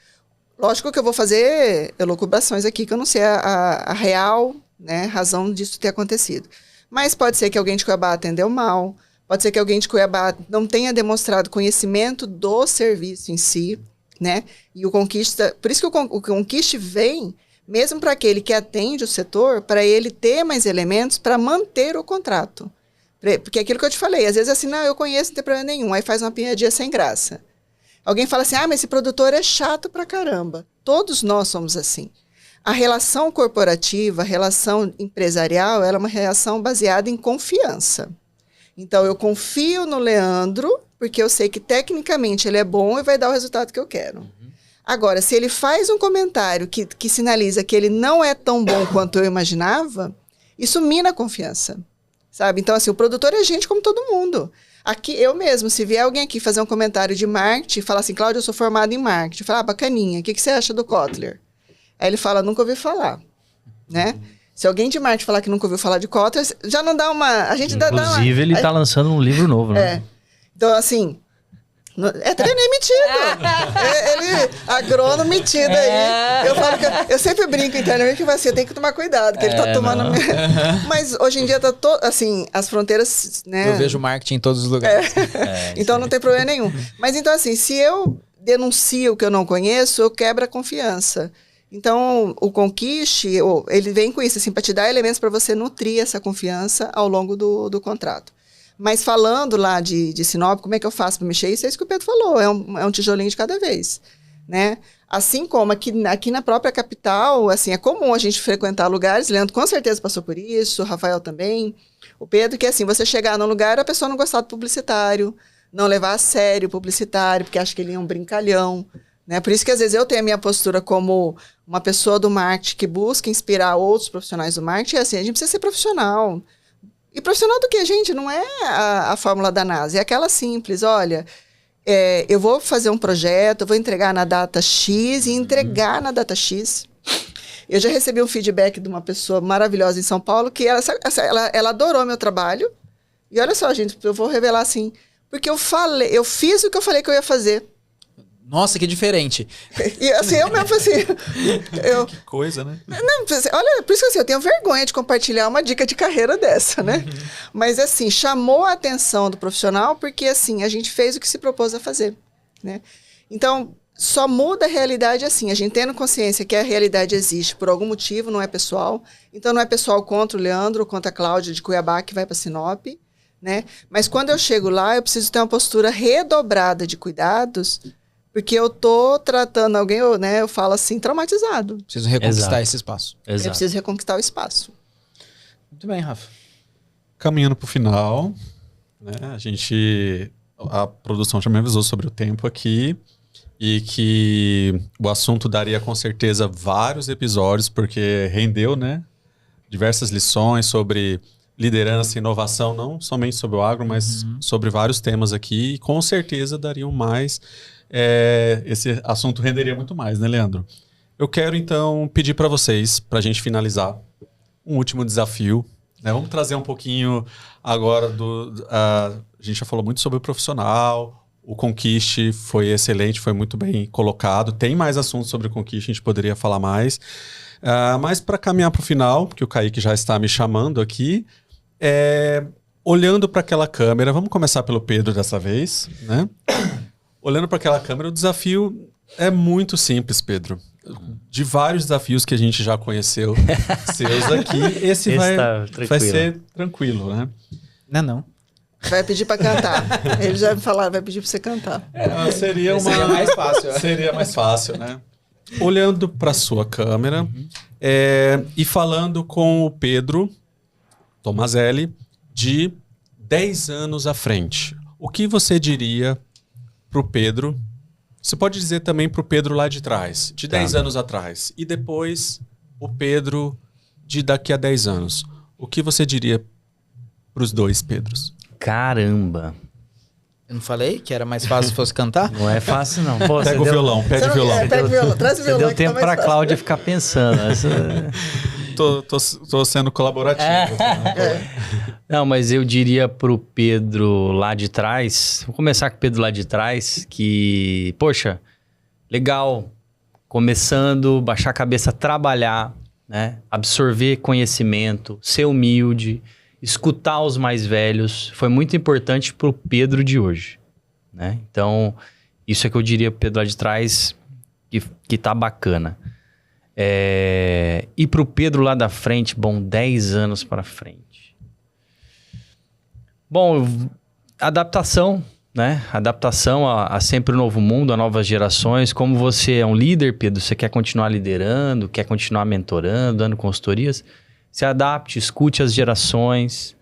Lógico que eu vou fazer elucubrações aqui, que eu não sei a real, né, razão disso ter acontecido. Mas pode ser que alguém de Cuiabá atendeu mal, pode ser que alguém de Cuiabá não tenha demonstrado conhecimento do serviço em si, né? E o Conquista... Por isso que o Conquiste vem, mesmo para aquele que atende o setor, para ele ter mais elementos para manter o contrato. Porque é aquilo que eu te falei, às vezes assim, não, eu conheço, não tem problema nenhum, aí faz uma piadinha sem graça. Alguém fala assim, mas esse produtor é chato pra caramba. Todos nós somos assim. A relação corporativa, a relação empresarial, ela é uma relação baseada em confiança. Então, eu confio no Leandro, porque eu sei que tecnicamente ele é bom e vai dar o resultado que eu quero. Agora, se ele faz um comentário que sinaliza que ele não é tão bom quanto eu imaginava, isso mina a confiança. Sabe? Então, assim, o produtor é gente como todo mundo. Aqui, eu mesmo, se vier alguém aqui fazer um comentário de marketing, falar assim, Cláudia, eu sou formado em marketing. Eu falo, bacaninha, o que você acha do Kotler? Aí ele fala, nunca ouvi falar, né? Se alguém de marketing falar que nunca ouviu falar de Kotler, já não dá uma... A gente Inclusive, ele tá lançando um livro novo, né? Então, assim... É treino metido. Ele, agrônomo metido aí. Eu falo que eu sempre brinco internamente que assim, eu tenho que tomar cuidado, que ele tá tomando. Mas hoje em dia tá assim, as fronteiras, né? Eu vejo marketing em todos os lugares. Então não tem problema nenhum. Mas então, assim, se eu denuncio o que eu não conheço, eu quebro a confiança. Então, o Conquiste, ele vem com isso, assim, para te dar elementos para você nutrir essa confiança ao longo do contrato. Mas falando lá de Sinop, como é que eu faço para mexer? Isso é isso que o Pedro falou, é um tijolinho de cada vez, né? Assim como aqui na própria capital, assim, é comum a gente frequentar lugares, Leandro com certeza passou por isso, o Rafael também, o Pedro, que assim, você chegar num lugar, a pessoa não gostar do publicitário, não levar a sério o publicitário, porque acha que ele é um brincalhão, né? Por isso que às vezes eu tenho a minha postura como uma pessoa do marketing que busca inspirar outros profissionais do marketing, é assim, a gente precisa ser profissional. E profissional do que, gente? Não é a fórmula da NASA, é aquela simples, olha, eu vou fazer um projeto, eu vou entregar na data X e entregar na data X. Eu já recebi um feedback de uma pessoa maravilhosa em São Paulo que ela adorou meu trabalho. E olha só, gente, eu vou revelar assim, porque eu fiz o que eu falei que eu ia fazer. Nossa, que diferente. E assim, eu mesmo assim... Que coisa, né? Não, olha, por isso que assim, eu tenho vergonha de compartilhar uma dica de carreira dessa, né? Mas assim, chamou a atenção do profissional porque assim, a gente fez o que se propôs a fazer, né? Então, só muda a realidade assim, a gente tendo consciência que a realidade existe por algum motivo, não é pessoal. Então, não é pessoal contra o Leandro, contra a Cláudia de Cuiabá que vai para Sinop, né? Mas quando eu chego lá, eu preciso ter uma postura redobrada de cuidados... Porque eu tô tratando alguém, eu falo assim, traumatizado. Preciso reconquistar esse espaço. Eu preciso reconquistar o espaço. Muito bem, Rafa. Caminhando pro final, né? A produção já me avisou sobre o tempo aqui e que o assunto daria com certeza vários episódios, porque rendeu, né? Diversas lições sobre liderança e inovação, não somente sobre o agro, mas sobre vários temas aqui, e com certeza dariam mais... esse assunto renderia muito mais, né, Leandro? Eu quero, então, pedir para vocês, para a gente finalizar, um último desafio. Né? Vamos trazer um pouquinho agora a gente já falou muito sobre o profissional, O Conquiste foi excelente, foi muito bem colocado. Tem mais assuntos sobre o Conquiste, a gente poderia falar mais. Mas para caminhar para o final, porque o Kaique já está me chamando aqui, olhando para aquela câmera, vamos começar pelo Pedro dessa vez, né? Olhando para aquela câmera, o desafio é muito simples, Pedro. De vários desafios que a gente já conheceu seus aqui, esse vai ser tranquilo, né? Não. Vai pedir para cantar. Ele já me falou, vai pedir para você cantar. Seria mais fácil. Seria mais fácil, né? Olhando para sua câmera e falando com o Pedro Tomazelli de 10 anos à frente. O que você diria pro Pedro? Você pode dizer também pro Pedro lá de trás, de 10 anos atrás. E depois o Pedro de daqui a 10 anos. O que você diria pros dois Pedros? Caramba. Eu não falei que era mais fácil se fosse cantar? Não é fácil, não. Pô, Pega o violão, pega o violão. Pega o violão, traz o Você violão. deu tempo pra Cláudia ficar pensando. Tô sendo colaborativo. Não, mas eu diria pro Pedro lá de trás, vou começar com o Pedro lá de trás, que, poxa, legal, começando, baixar a cabeça, trabalhar, né? Absorver conhecimento, ser humilde, escutar os mais velhos, foi muito importante pro Pedro de hoje, né? Então, isso é que eu diria pro Pedro lá de trás, que tá bacana. E pro Pedro lá da frente, 10 anos para frente. Bom, adaptação, né? Adaptação a sempre um novo mundo, a novas gerações. Como você é um líder, Pedro, você quer continuar liderando, quer continuar mentorando, dando consultorias, se adapte, escute as gerações,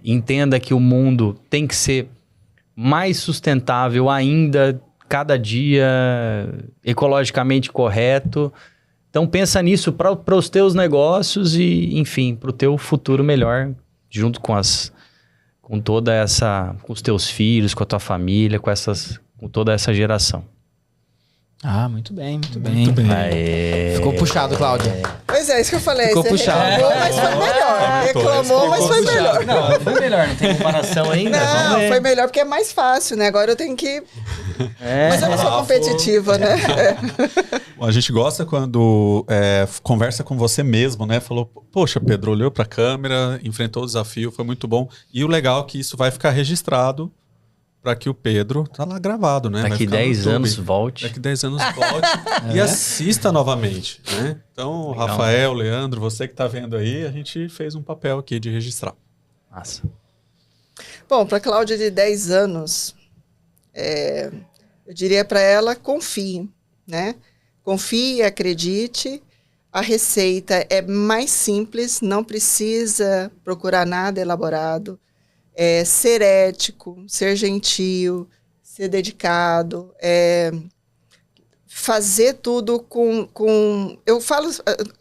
entenda que o mundo tem que ser mais sustentável ainda, cada dia ecologicamente correto. Então pensa nisso para os teus negócios e, enfim, para o teu futuro melhor, junto com com os teus filhos, com a tua família, com toda essa geração. Muito bem. Ficou puxado, Cláudia. Pois é, isso que eu falei. Ficou você puxado. reclamou, mas foi melhor. Reclamou, mas foi melhor. Não, foi melhor, não tem comparação ainda. Não, foi melhor porque é mais fácil, né? Agora eu tenho que... Mas eu não sou competitiva, né? A gente gosta quando conversa com você mesmo, né? Falou, poxa, Pedro, olhou para a câmera, enfrentou o desafio, foi muito bom. E o legal é que isso vai ficar registrado para que o Pedro, tá lá gravado, né? Daqui 10 anos volte. Daqui 10 anos volte e assista novamente, né? Então, legal. Rafael, Leandro, você que tá vendo aí, a gente fez um papel aqui de registrar. Massa. Bom, para a Cláudia de 10 anos, eu diria para ela, confie, né? Confie e acredite. A receita é mais simples, não precisa procurar nada elaborado. Ser ético, ser gentil, ser dedicado, fazer tudo com... Eu falo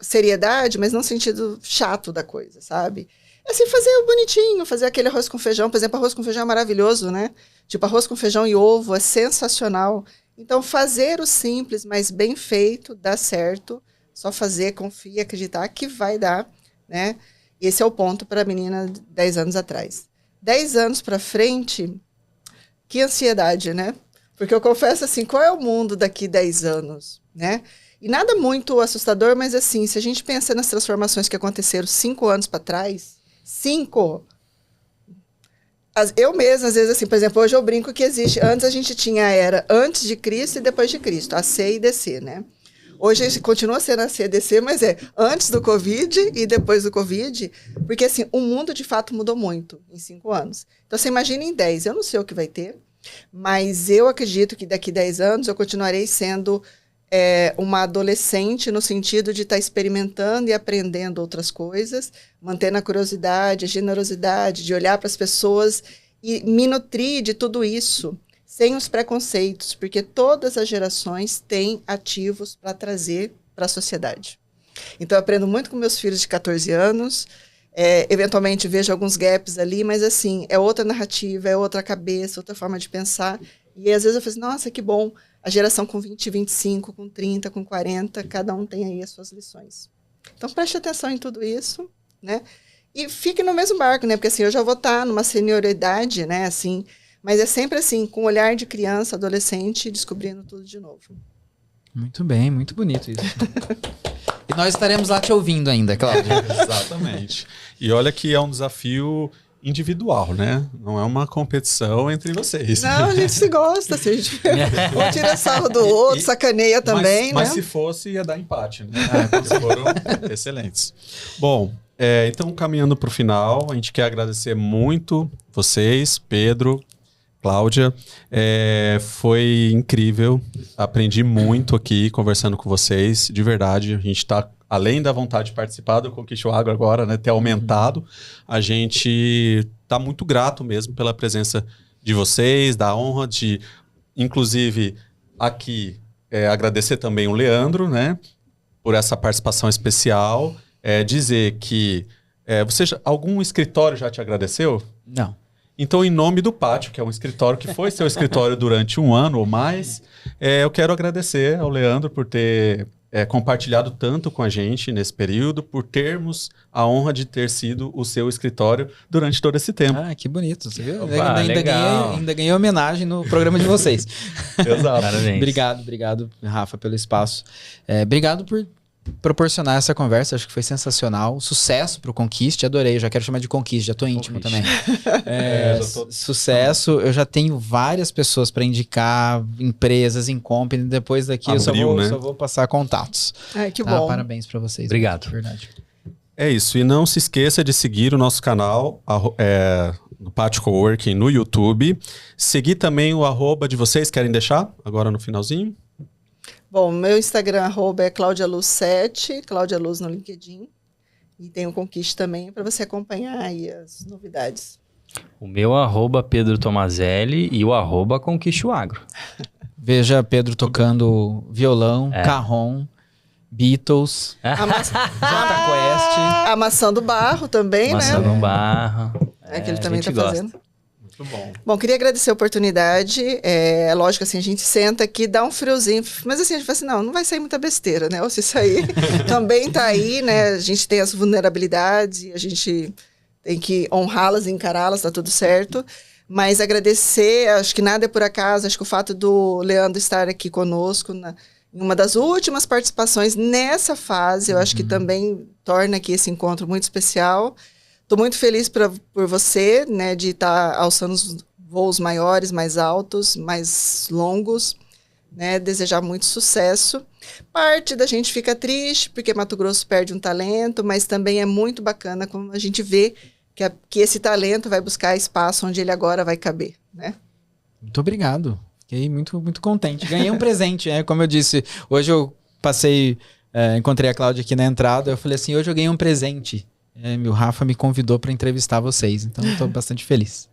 seriedade, mas não no sentido chato da coisa, sabe? Assim, fazer o bonitinho, fazer aquele arroz com feijão. Por exemplo, arroz com feijão é maravilhoso, né? Tipo, arroz com feijão e ovo é sensacional. Então, fazer o simples, mas bem feito, dá certo. Só fazer, confiar, acreditar que vai dar, né? Esse é o ponto para a menina de 10 anos atrás. 10 anos para frente, que ansiedade, né? Porque eu confesso assim, qual é o mundo daqui 10 anos, né? E nada muito assustador, mas assim, se a gente pensa nas transformações que aconteceram 5 anos para trás, 5... Eu mesma, às vezes assim, por exemplo, hoje eu brinco que existe, antes a gente tinha a era antes de Cristo e depois de Cristo, a C e DC, né? Hoje continua sendo a CDC, mas antes do Covid e depois do Covid, porque assim, o mundo de fato mudou muito em 5 anos. Então você imagina em 10, eu não sei o que vai ter, mas eu acredito que daqui 10 anos eu continuarei sendo uma adolescente no sentido de estar experimentando e aprendendo outras coisas, mantendo a curiosidade, a generosidade, de olhar para as pessoas e me nutrir de tudo isso, sem os preconceitos, porque todas as gerações têm ativos para trazer para a sociedade. Então, eu aprendo muito com meus filhos de 14 anos, eventualmente vejo alguns gaps ali, mas assim, é outra narrativa, é outra cabeça, outra forma de pensar, e às vezes eu falo assim, nossa, que bom, a geração com 20, 25, com 30, com 40, cada um tem aí as suas lições. Então, preste atenção em tudo isso, né? E fique no mesmo barco, né? Porque assim, eu já vou estar numa senioridade, né? Assim, Mas é sempre assim, com o olhar de criança, adolescente, descobrindo tudo de novo. Muito bem, muito bonito isso. E nós estaremos lá te ouvindo ainda, Cláudia. Exatamente. E olha que é um desafio individual, né? Não é uma competição entre vocês. Não, a gente se gosta, assim, a gente um tira sarro do outro, sacaneia também, mas né? se fosse, ia dar empate, né? Eles foram excelentes. Bom, então caminhando para o final, a gente quer agradecer muito vocês, Pedro, Cláudia. Foi incrível, aprendi muito aqui conversando com vocês, de verdade. A gente está, além da vontade de participar do Conquiste o Agro agora, né, ter aumentado, a gente está muito grato mesmo pela presença de vocês, da honra de, inclusive, aqui, agradecer também o Leandro, né, por essa participação especial. Dizer que algum escritório já te agradeceu? Não. Então, em nome do Pátio, que é um escritório que foi seu escritório durante 1 ano ou mais, eu quero agradecer ao Leandro por ter compartilhado tanto com a gente nesse período, por termos a honra de ter sido o seu escritório durante todo esse tempo. Ah, que bonito. Você viu? Opa, ainda ganhei homenagem no programa de vocês. Exato. Parabéns. Obrigado, Rafa, pelo espaço. Obrigado por proporcionar essa conversa, acho que foi sensacional. Sucesso pro Conquiste, adorei. Eu já quero chamar de Conquiste, já tô íntimo também. Sucesso, eu já tenho várias pessoas para indicar, empresas, Incompany. Depois daqui eu só vou passar contatos. Ai, que bom. Parabéns para vocês. Obrigado. Verdade. É isso. E não se esqueça de seguir o nosso canal do Pátio Coworking no YouTube. Seguir também o @ de vocês, querem deixar agora no finalzinho? Bom, meu Instagram @ é claudialuz7, Cláudia Luz no LinkedIn. E tem o Conquiste também, para você acompanhar aí as novidades. O meu @Pedro Tomazelli e o @Conquiste o Agro. Veja Pedro tocando violão, carrom, Beatles, Jota Quest. Amassando barro também, Maçã né? no barro. Que ele também a gente está gosta. fazendo. Muito bom. Bom, queria agradecer a oportunidade. Lógico, assim, a gente senta aqui, dá um friozinho, mas assim, a gente fala assim, não vai sair muita besteira, né? Ou se sair, também tá aí, né? A gente tem as vulnerabilidades e a gente tem que honrá-las e encará-las, tá tudo certo. Mas agradecer, acho que nada é por acaso, acho que o fato do Leandro estar aqui conosco em uma das últimas participações nessa fase, eu acho que também torna aqui esse encontro muito especial. Estou muito feliz por você, né, de estar alçando os voos maiores, mais altos, mais longos, né, desejar muito sucesso. Parte da gente fica triste, porque Mato Grosso perde um talento, mas também é muito bacana como a gente vê que esse talento vai buscar espaço onde ele agora vai caber, né? Muito obrigado. Fiquei muito, muito contente. Ganhei um presente, né? Como eu disse, hoje eu encontrei a Cláudia aqui na entrada, eu falei assim, hoje eu ganhei um presente. O Rafa me convidou para entrevistar vocês, então estou bastante feliz.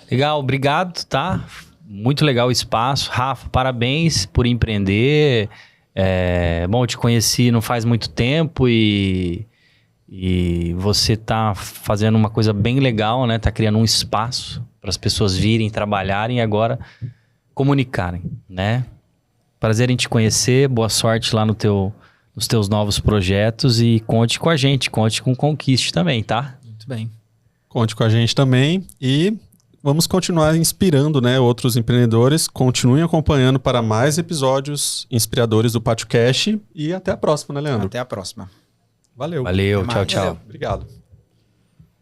Legal, obrigado, tá? Muito legal o espaço. Rafa, parabéns por empreender. Bom, eu te conheci não faz muito tempo e você tá fazendo uma coisa bem legal, né? Tá criando um espaço para as pessoas virem, trabalharem e agora comunicarem, né? Prazer em te conhecer, boa sorte lá nos teus novos projetos e conte com a gente, conte com o Conquiste também, tá? Muito bem. Conte com a gente também e vamos continuar inspirando, né, outros empreendedores. Continuem acompanhando para mais episódios inspiradores do Pátio Cash e até a próxima, né, Leandro? Até a próxima. Valeu. Valeu, Até tchau, mais. tchau. Obrigado.